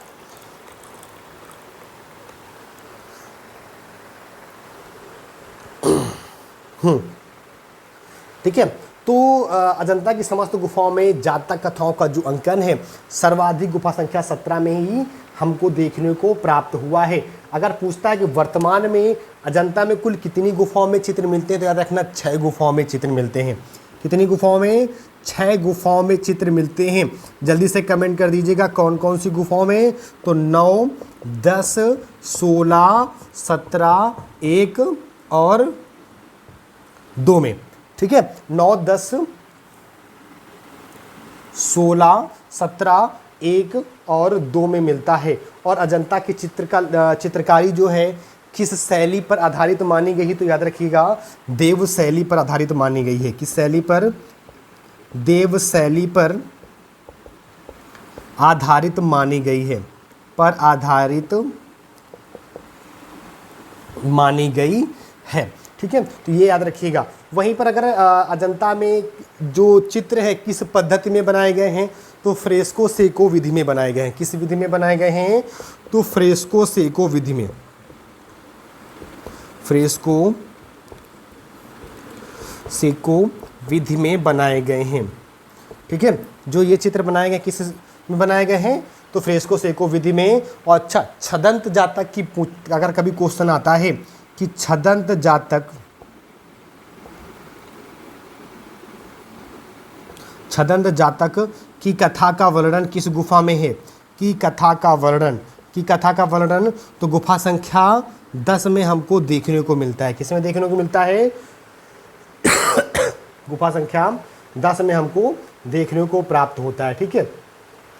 ठीक है, तो अजंता की समस्त गुफाओं में जातक कथाओं का जो अंकन है सर्वाधिक गुफा संख्या 17 में ही हमको देखने को प्राप्त हुआ है। अगर पूछता है कि वर्तमान में अजंता में कुल कितनी गुफाओं में चित्र मिलते हैं, तो याद रखना 6 गुफाओं में चित्र मिलते हैं। कितनी गुफाओं में? 6 गुफाओं में चित्र मिलते हैं। जल्दी से कमेंट कर दीजिएगा कौन कौन सी गुफाओं में? तो 9, 10, 16, 17, 1 और 2 में। ठीक है, 9, 10, 16, 17, 1 और 2 में मिलता है। और अजंता की चित्रकारी जो है किस शैली पर आधारित मानी गई है? तो याद रखिएगा देव शैली पर आधारित मानी गई है। किस शैली पर? देव शैली पर आधारित मानी गई है, पर आधारित मानी गई है। ठीक है, तो ये याद रखिएगा। वहीं पर अगर अजंता में जो चित्र है किस पद्धति में बनाए गए हैं? तो फ्रेस्को सेको विधि में बनाए गए हैं। किस विधि में बनाए गए हैं? तो फ्रेस्को सेको विधि में। फ्रेस्को सेको विधि में बनाए गए हैं। ठीक है, जो ये चित्र बनाए गए किस में बनाए गए हैं? तो फ्रेस्को सेको विधि में। और अच्छा, छदंत जातक की अगर कभी क्वेश्चन आता है कि छदंत जातक की कथा का वर्णन किस गुफा में है? की कथा का वर्णन तो गुफा संख्या 10 में हमको देखने को मिलता है। किस में देखने को मिलता है? गुफा संख्या 10 में हमको देखने को प्राप्त होता है। ठीक है,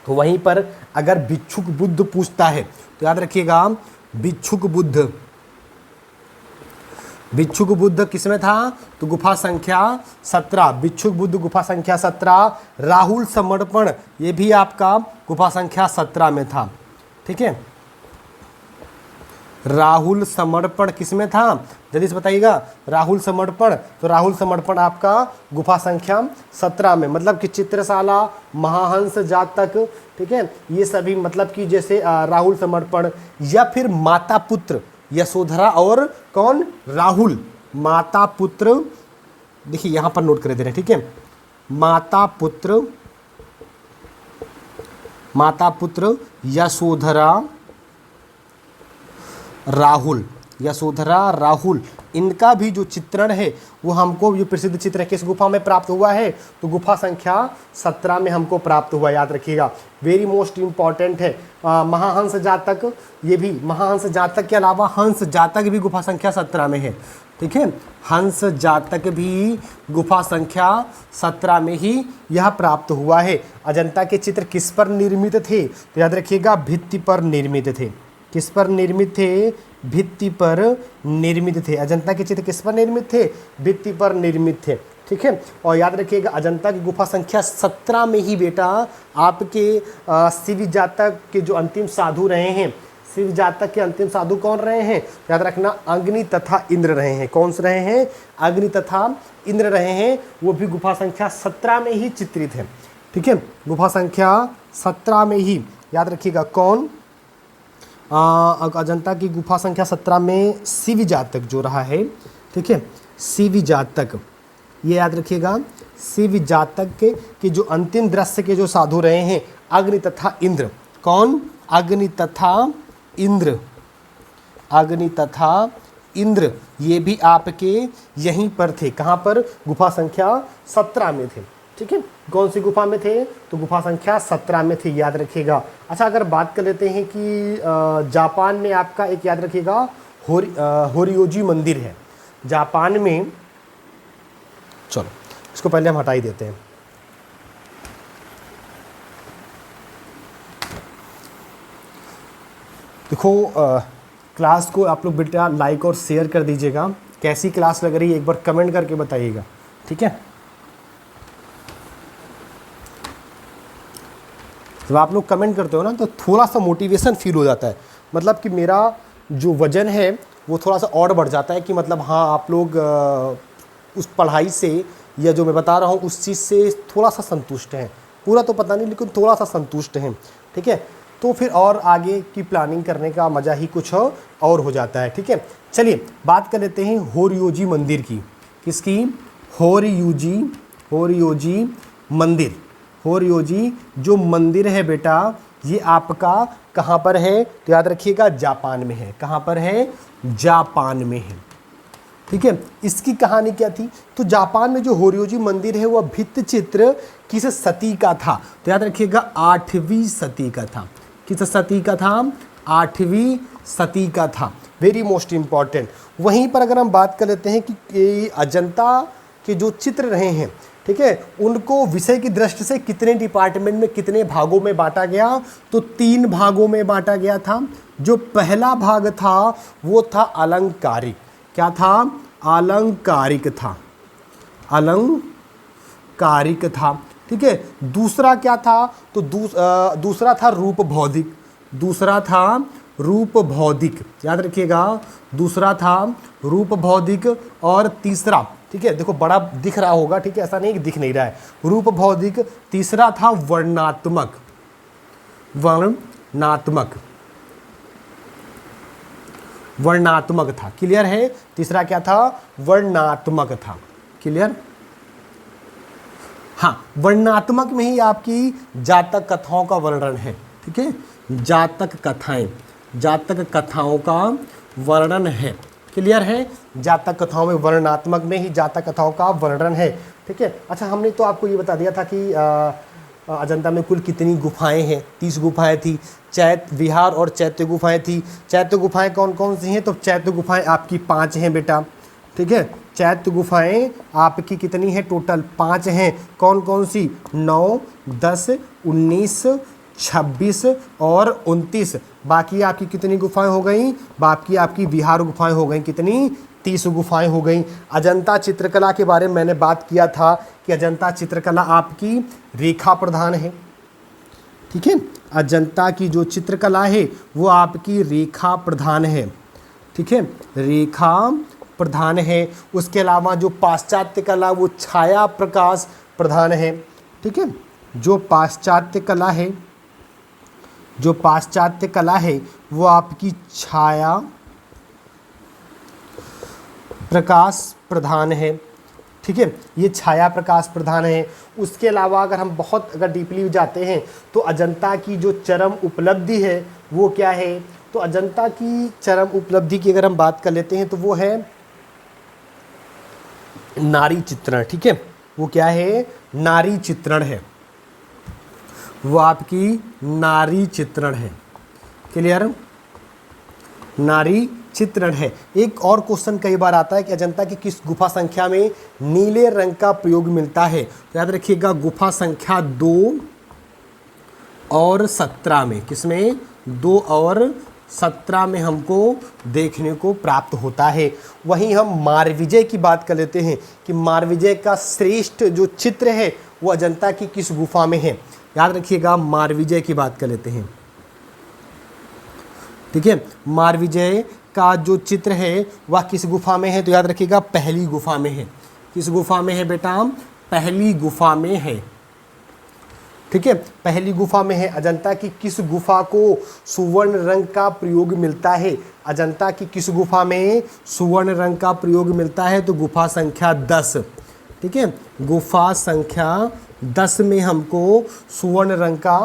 तो वहीं पर अगर भिक्षुक बुद्ध पूछता है तो याद रखिएगा भिक्षुक बुद्ध किसमें था? तो गुफा संख्या 17। भिक्षुक बुद्ध गुफा संख्या 17। राहुल समर्पण ये भी आपका गुफा संख्या 17 में था। ठीक है, राहुल समर्पण किसमें था? जल्दी से बताइएगा। राहुल समर्पण, तो राहुल समर्पण आपका गुफा संख्या 17 में, मतलब कि चित्रशाला, महाहंस जातक, ठीक है, ये सभी मतलब कि जैसे राहुल समर्पण या फिर माता पुत्र यशोधरा और कौन? राहुल। माता पुत्र, देखिए यहां पर नोट कर दे रहे हैं। ठीक है, माता पुत्र यशोधरा राहुल, इनका भी जो चित्रण है वो हमको, ये प्रसिद्ध चित्र किस गुफा में प्राप्त हुआ है? तो गुफा संख्या 17 में हमको प्राप्त हुआ। याद रखिएगा, वेरी मोस्ट इम्पॉर्टेंट है। महाहंस जातक, ये भी महाहंस जातक के अलावा हंस जातक भी गुफा संख्या 17 में है। ठीक है, हंस जातक भी गुफा संख्या 17 में ही यह प्राप्त हुआ है। अजंता के चित्र किस पर निर्मित थे? तो याद रखिएगा भित्ति पर निर्मित थे। किस पर निर्मित थे? भित्ति पर निर्मित थे। अजंता के चित्र किस पर निर्मित थे? भित्ति पर निर्मित थे। ठीक है, और याद रखिएगा अजंता की गुफा संख्या 17 में ही बेटा आपके शिव जातक के जो अंतिम साधु रहे हैं, शिव जातक के अंतिम साधु कौन रहे हैं? याद रखना, अग्नि तथा इंद्र रहे हैं। कौन से रहे हैं? अग्नि तथा इंद्र रहे हैं। वो भी गुफा संख्या 17 में ही चित्रित है। ठीक है, गुफा संख्या 17 में ही याद रखिएगा कौन? अजंता की गुफा संख्या 17 में शिव जातक जो रहा है। ठीक है, शिव जातक, ये याद रखिएगा, शिव जातक के जो अंतिम दृश्य के जो साधु रहे हैं अग्नि तथा इंद्र। कौन? अग्नि तथा इंद्र, ये भी आपके यहीं पर थे। कहाँ पर? गुफा संख्या 17 में थे। ठीक है, कौन सी गुफा में थे? तो गुफा संख्या 17 में थे, याद रखिएगा। अच्छा, अगर बात कर लेते हैं कि जापान में आपका एक याद रखिएगा होरियोजी मंदिर है जापान में। चलो इसको पहले हम हटा ही देते हैं। देखो क्लास को आप लोग बेटा लाइक और शेयर कर दीजिएगा। कैसी क्लास लग रही है एक बार कमेंट करके बताइएगा, ठीक है। जब आप लोग कमेंट करते हो ना तो थोड़ा सा मोटिवेशन फील हो जाता है, मतलब कि मेरा जो वजन है वो थोड़ा सा और बढ़ जाता है कि मतलब हाँ आप लोग उस पढ़ाई से या जो मैं बता रहा हूँ उस चीज़ से थोड़ा सा संतुष्ट हैं। पूरा तो पता नहीं लेकिन थोड़ा सा संतुष्ट हैं, ठीक है। तो फिर और आगे की प्लानिंग करने का मज़ा ही कुछ और हो जाता है, ठीक है। चलिए बात कर लेते हैं होरियोजी मंदिर की। किसकी? होरियोजी मंदिर। होरियोजी जो मंदिर है बेटा ये आपका कहाँ पर है? तो याद रखिएगा जापान में है। कहाँ पर है? जापान में है, ठीक है। इसकी कहानी क्या थी? तो जापान में जो होरियोजी मंदिर है वह भित्ति चित्र किस सदी का था? तो याद रखिएगा 8वीं सदी का था। किस सदी का था? 8वीं सदी का था। Very most important. वहीं पर अगर हम बात कर लेते हैं कि अजंता के जो चित्र रहे हैं, ठीक है, उनको विषय की दृष्टि से कितने डिपार्टमेंट में कितने भागों में बांटा गया? तो 3 भागों में बांटा गया था। जो पहला भाग था वो था अलंकारिक। क्या था? अलंकारिक था। अलंकारिक था, ठीक है। दूसरा क्या था? तो दूसरा था रूप भौतिक। दूसरा था रूप भौतिक, याद रखिएगा। दूसरा था रूप भौतिक और तीसरा, ठीक है, देखो बड़ा दिख रहा होगा, ठीक है, ऐसा नहीं कि दिख नहीं रहा है। रूप भौतिक। तीसरा था वर्णात्मक। वर्णात्मक था। क्लियर है? तीसरा क्या था? वर्णात्मक था। क्लियर? हाँ, वर्णात्मक में ही आपकी जातक कथाओं का वर्णन है, ठीक है। जातक कथाओं का वर्णन है। क्लियर है? जातक कथाओं में वर्णनात्मक में ही जातक कथाओं का वर्णन है, ठीक है। अच्छा, हमने तो आपको ये बता दिया था कि अजंता में कुल कितनी गुफाएं हैं? 30 गुफाएं थी। चैत्य विहार और चैत्य गुफाएं थी। चैत्य गुफाएं कौन कौन सी हैं? तो चैत्य गुफाएं आपकी 5 हैं बेटा, ठीक है। चैत्य गुफाएं आपकी कितनी हैं? टोटल 5 हैं। कौन कौन सी? 9, 10, 19, 26 और 29। बाकी आपकी कितनी गुफाएं हो गई? बाकी आपकी विहार गुफाएं हो गई। कितनी? 30 गुफाएं हो गई। अजंता चित्रकला के बारे में मैंने बात किया था कि अजंता चित्रकला आपकी रेखा प्रधान है, ठीक है। अजंता की जो चित्रकला है वो आपकी रेखा प्रधान है, ठीक है, रेखा प्रधान है। उसके अलावा जो पाश्चात्य कला वो छाया प्रकाश प्रधान है, ठीक है। जो पाश्चात्य कला है वो आपकी छाया प्रकाश प्रधान है, ठीक है। ये छाया प्रकाश प्रधान है। उसके अलावा अगर हम बहुत अगर डीपली जाते हैं तो अजंता की जो चरम उपलब्धि है वो क्या है? तो अजंता की चरम उपलब्धि की अगर हम बात कर लेते हैं तो वो है नारी चित्रण, ठीक है। वो क्या है? नारी चित्रण है। वो आपकी नारी चित्रण है। क्लियर? नारी चित्रण है। एक और क्वेश्चन कई बार आता है कि अजंता की किस गुफा संख्या में नीले रंग का प्रयोग मिलता है? तो याद रखिएगा गुफा संख्या 2 और 17 में। किसमें? 2 और 17 में हमको देखने को प्राप्त होता है। वहीं हम मारविजय की बात कर लेते हैं कि मारविजय का श्रेष्ठ जो चित्र है वो अजंता की किस गुफा में है? याद रखिएगा मारविजय की बात कर लेते हैं, ठीक है। मारविजय का जो चित्र है वह किस गुफा में है? तो याद रखिएगा पहली गुफा में है। किस गुफा में है बेटा? पहली गुफा में है, ठीक है, पहली गुफा में है। अजंता की किस गुफा को सुवर्ण रंग का प्रयोग मिलता है? अजंता की किस गुफा में सुवर्ण रंग का प्रयोग मिलता है? तो गुफा संख्या 10, ठीक है। गुफा संख्या 10 में हमको सुवर्ण रंग का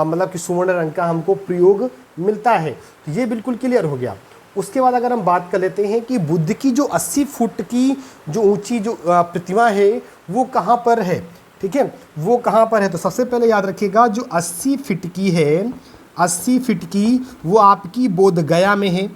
मतलब कि सुवर्ण रंग का हमको प्रयोग मिलता है। तो ये बिल्कुल क्लियर हो गया। उसके बाद अगर हम बात कर लेते हैं कि बुद्ध की जो 80 फुट की जो ऊंची जो प्रतिमा है वो कहाँ पर है, ठीक है, वो कहाँ पर है। तो सबसे पहले याद रखिएगा जो 80 फीट की है, 80 फीट की वो आपकी बोध गया में है।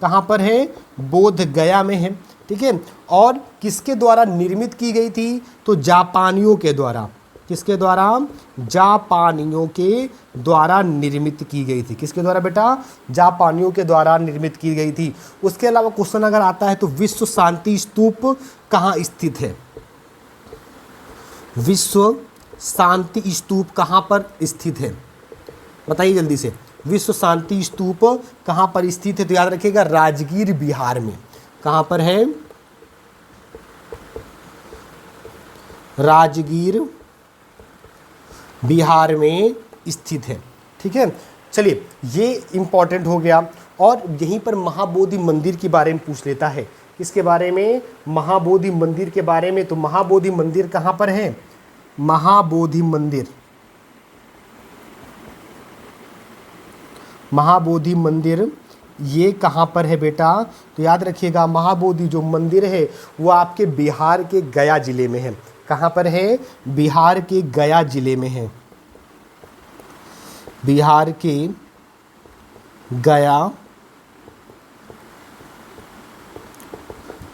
कहाँ पर है? बोध गया में है, ठीक है। और किसके द्वारा निर्मित की गई थी? तो जापानियों के द्वारा। किसके द्वारा? जापानियों के द्वारा निर्मित की गई थी। किसके द्वारा बेटा? जापानियों के द्वारा निर्मित की गई थी। उसके अलावा क्वेश्चन अगर आता है तो विश्व शांति स्तूप कहाँ स्थित है? विश्व शांति स्तूप कहाँ पर स्थित है? बताइए जल्दी से। विश्व शांति स्तूप कहाँ पर स्थित है? तो याद रखिएगा राजगीर बिहार में। कहाँ पर है? राजगीर बिहार में स्थित है, ठीक है। चलिए ये इंपॉर्टेंट हो गया। और यहीं पर महाबोधि मंदिर के बारे में पूछ लेता है। किसके बारे में? महाबोधि मंदिर के बारे में। तो महाबोधि मंदिर कहाँ पर है? महाबोधि मंदिर, महाबोधि मंदिर ये कहाँ पर है बेटा? तो याद रखिएगा महाबोधि जो मंदिर है वो आपके बिहार के गया जिले में है। कहाँ पर है? बिहार के गया जिले में है। बिहार के गया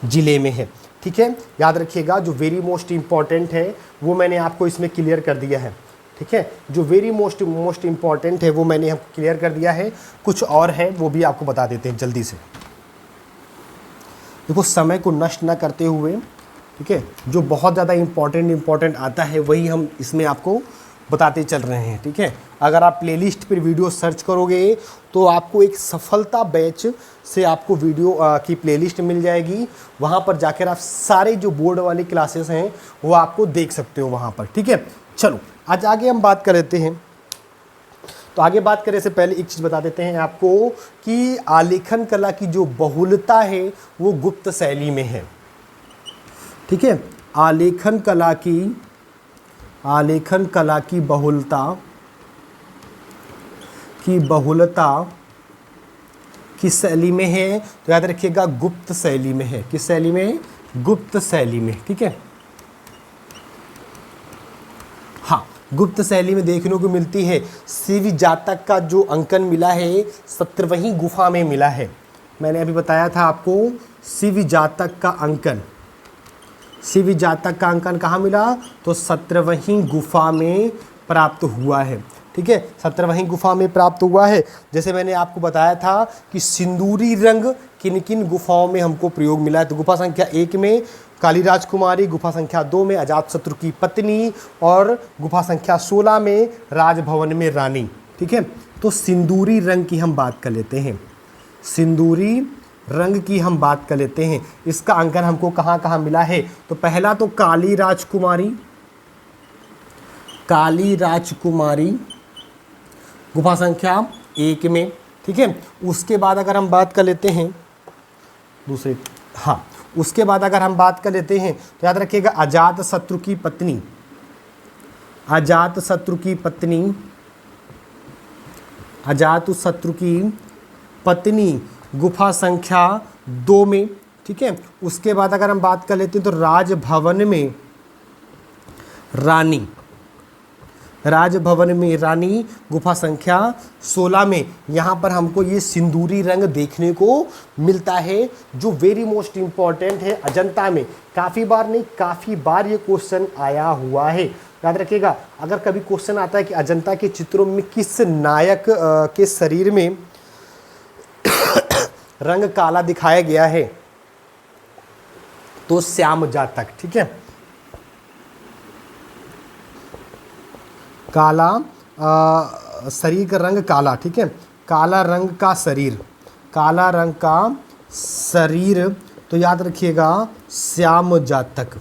जिले में है, ठीक है। याद रखिएगा जो वेरी मोस्ट इम्पॉर्टेंट है वो मैंने आपको इसमें क्लियर कर दिया है, ठीक है। जो वेरी मोस्ट इम्पॉर्टेंट है वो मैंने आपको क्लियर कर दिया है। कुछ और है वो भी आपको बता देते हैं जल्दी से। देखो समय को नष्ट ना करते हुए, ठीक है, जो बहुत ज़्यादा इम्पॉर्टेंट आता है वही हम इसमें आपको बताते चल रहे हैं, ठीक है। अगर आप प्लेलिस्ट पर वीडियो सर्च करोगे तो आपको एक सफलता बैच से आपको वीडियो की प्लेलिस्ट मिल जाएगी। वहाँ पर जाकर आप सारे जो बोर्ड वाली क्लासेस हैं वो आपको देख सकते हो वहाँ पर, ठीक है। चलो आज आगे हम बात कर लेते हैं। तो आगे बात करने से पहले एक चीज़ बता देते हैं आपको कि आलेखन कला की जो बहुलता है वो गुप्त शैली में है, ठीक है। आलेखन कला की बहुलता किस शैली में है? तो याद रखिएगा गुप्त शैली में है। किस शैली में? गुप्त शैली में, ठीक है। हाँ, गुप्त शैली में देखने को मिलती है। शिव जातक का जो अंकन मिला है 17वीं गुफा में मिला है। मैंने अभी बताया था आपको शिव जातक का अंकन। शिव जातक का अंकन कहाँ मिला? तो 17वीं गुफा में प्राप्त हुआ है, ठीक है। 17वीं गुफा में प्राप्त हुआ है। जैसे मैंने आपको बताया था कि सिंदूरी रंग किन किन गुफाओं में हमको प्रयोग मिला है। तो गुफा संख्या 1 में काली राजकुमारी, गुफा संख्या 2 में अजातशत्रु की पत्नी और गुफा संख्या 16 में राजभवन में रानी, ठीक है। तो सिंदूरी रंग की हम बात कर लेते हैं। सिंदूरी रंग की हम बात कर लेते हैं। इसका अंकन हमको कहाँ कहाँ मिला है? तो पहला तो काली राजकुमारी गुफा संख्या 1 में, ठीक है। उसके बाद अगर हम बात कर लेते हैं दूसरे, हाँ, उसके बाद अगर हम बात कर लेते हैं तो याद रखिएगा अजातशत्रु की पत्नी गुफा संख्या 2 में, ठीक है। उसके बाद अगर हम बात कर लेते हैं तो राजभवन में रानी गुफा संख्या 16 में। यहाँ पर हमको ये सिंदूरी रंग देखने को मिलता है जो वेरी मोस्ट इम्पॉर्टेंट है। अजंता में काफ़ी बार ये क्वेश्चन आया हुआ है। याद रखिएगा अगर कभी क्वेश्चन आता है कि अजंता के चित्रों में किस नायक के शरीर में रंग काला दिखाया गया है तो श्याम जातक, ठीक है। काला शरीर का रंग काला, ठीक है। काला रंग का शरीर तो याद रखिएगा श्याम जातक,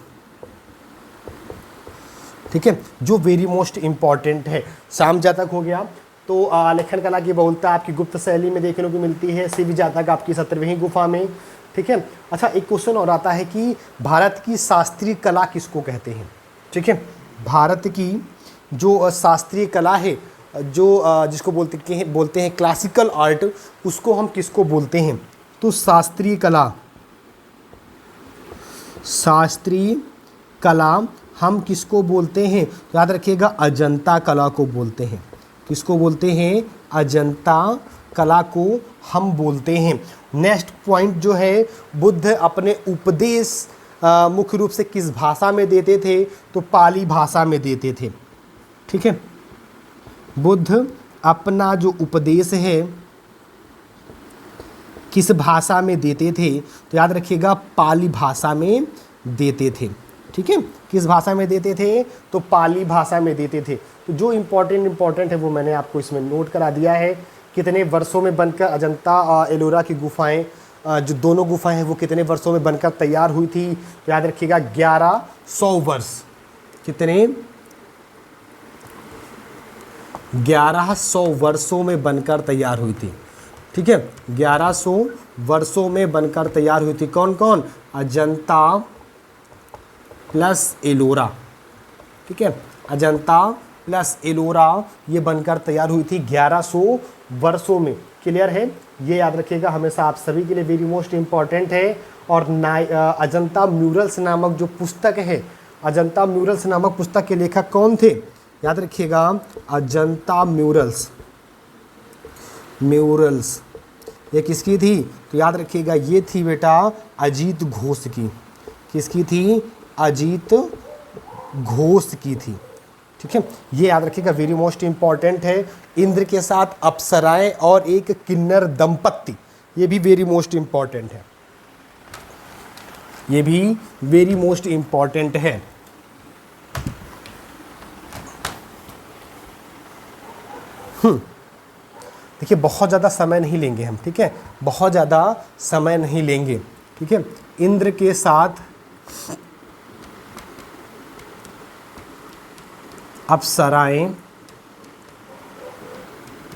ठीक है, जो वेरी मोस्ट इम्पॉर्टेंट है। श्याम जातक हो गया। तो आलेखन कला की बहुलता आपकी गुप्त शैली में देखने को मिलती है। शिव जातक आपकी 17वीं गुफा में, ठीक है। अच्छा एक क्वेश्चन और आता है कि भारत की शास्त्रीय कला किसको कहते हैं, ठीक है। भारत की जो शास्त्रीय कला है, जो जिसको बोलते हैं क्लासिकल आर्ट, उसको हम किसको बोलते हैं? तो शास्त्रीय कला हम किसको बोलते हैं? तो याद रखिएगा अजंता कला को बोलते हैं। किसको बोलते हैं? अजंता कला को हम बोलते हैं। नेक्स्ट पॉइंट जो है, बुद्ध अपने उपदेश मुख्य रूप से किस भाषा में देते थे? तो पाली भाषा में देते थे। ठीक है, बुद्ध अपना जो उपदेश है किस भाषा में देते थे? तो याद रखिएगा पाली भाषा में देते थे। ठीक है, किस भाषा में देते थे? तो पाली भाषा में देते थे। तो जो इम्पोर्टेंट है वो मैंने आपको इसमें नोट करा दिया है। कितने वर्षों में बनकर अजंता एलोरा की गुफाएं, जो दोनों गुफाएं हैं वो कितने वर्षों में बनकर तैयार हुई थी? तो याद रखिएगा 1100 वर्ष। कितने? 1100 वर्षों में बनकर तैयार हुई थी। ठीक है, 1100 वर्षों में बनकर तैयार हुई थी। कौन कौन? अजंता प्लस एलोरा। ठीक है, अजंता प्लस एलोरा ये बनकर तैयार हुई थी 1100 वर्षों में। क्लियर है? ये याद रखिएगा, हमेशा आप सभी के लिए वेरी मोस्ट इम्पॉर्टेंट है। और अजंता म्यूरल्स नामक जो पुस्तक है, अजंता म्यूरल्स नामक पुस्तक के लेखक कौन थे? याद रखिएगा अजंता म्यूरल्स ये किसकी थी? तो याद रखिएगा ये थी बेटा अजीत घोष की। किसकी थी? अजीत घोष की थी। ठीक है, ये याद रखिएगा, वेरी मोस्ट इंपॉर्टेंट है। इंद्र के साथ अप्सराएं और एक किन्नर दंपत्ति, ये भी वेरी मोस्ट इंपॉर्टेंट है। ये भी वेरी मोस्ट इंपॉर्टेंट है। देखिए, बहुत ज़्यादा समय नहीं लेंगे हम। ठीक है, बहुत ज़्यादा समय नहीं लेंगे। ठीक है, इंद्र के साथ अप्सराएं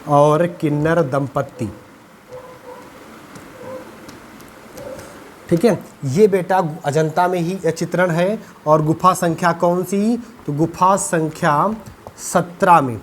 और किन्नर दंपत्ति। ठीक है, ये बेटा अजंता में ही चित्रण है। और गुफा संख्या कौन सी? तो गुफा संख्या 17 में।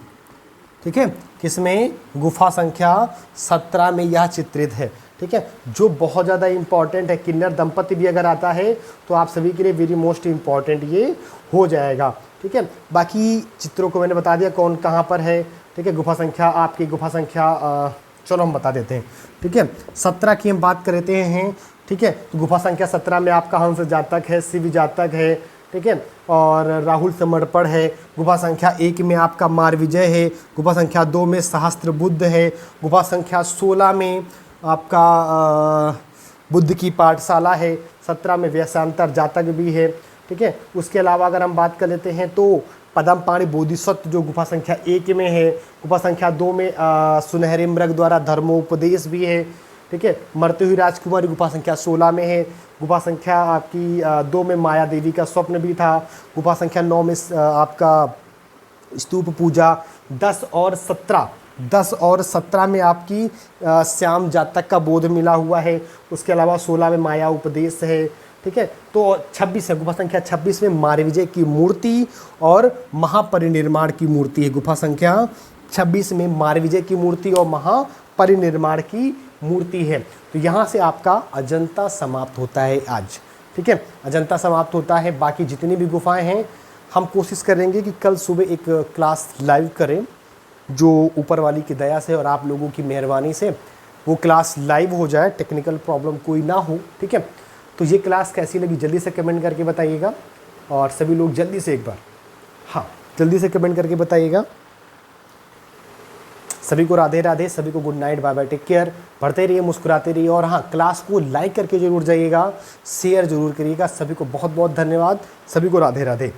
ठीक है, किसमें? गुफा संख्या 17 में यह चित्रित है। ठीक है, जो बहुत ज़्यादा इंपॉर्टेंट है। किन्नर दंपत्ति भी अगर आता है तो आप सभी के लिए वेरी मोस्ट इंपॉर्टेंट ये हो जाएगा। ठीक है, बाकी चित्रों को मैंने बता दिया कौन कहाँ पर है। ठीक है, गुफा संख्या आपकी गुफा संख्या चलो हम बता देते हैं। ठीक है, 17 की हम बात करते हैं। ठीक है, तो गुफा संख्या 17 में आपका हंस जातक है, शिव जातक है। ठीक है, और राहुल समर्पण है। गुफा संख्या 1 में आपका मारविजय है। गुफा संख्या 2 में सहस्त्र बुद्ध है। गुफा संख्या 16 में आपका बुद्ध की पाठशाला है। 17 में व्यसांतर जातक भी है। ठीक है, उसके अलावा अगर हम बात कर लेते हैं तो पद्म पाणि बोधिसत्व जो गुफा संख्या 1 में है। गुफा संख्या 2 में सुनहरे मृग द्वारा धर्मोपदेश भी है। ठीक है, मरती हुई राजकुमारी गुफा संख्या 16 में है। गुफा संख्या आपकी 2 में माया देवी का स्वप्न भी था। गुफा संख्या 9 में आपका स्तूप पूजा। 10 और 17 में आपकी श्याम जातक का बोध मिला हुआ है। उसके अलावा 16 में माया उपदेश है। ठीक है, तो 26 है, गुफा संख्या 26 में मारविजय की मूर्ति और महापरिनिर्माण की मूर्ति है। गुफा संख्या 26 में मारविजय की मूर्ति और महापरिनिर्माण की मूर्ति है। तो यहाँ से आपका अजंता समाप्त होता है आज। ठीक है, अजंता समाप्त होता है। बाकी जितनी भी गुफाएं हैं हम कोशिश करेंगे कि कल सुबह एक क्लास लाइव करें, जो ऊपर वाली की दया से और आप लोगों की मेहरबानी से वो क्लास लाइव हो जाए, टेक्निकल प्रॉब्लम कोई ना हो। ठीक है, तो ये क्लास कैसी लगी जल्दी से कमेंट करके बताइएगा। और सभी लोग जल्दी से एक बार, हाँ जल्दी से कमेंट करके बताइएगा। सभी को राधे राधे, सभी को good night, bye bye, take care. पढ़ते रहिए, मुस्कुराते रहिए। और हाँ, क्लास को लाइक करके जरूर जाइएगा, शेयर जरूर करिएगा। सभी को बहुत बहुत धन्यवाद। सभी को राधे राधे।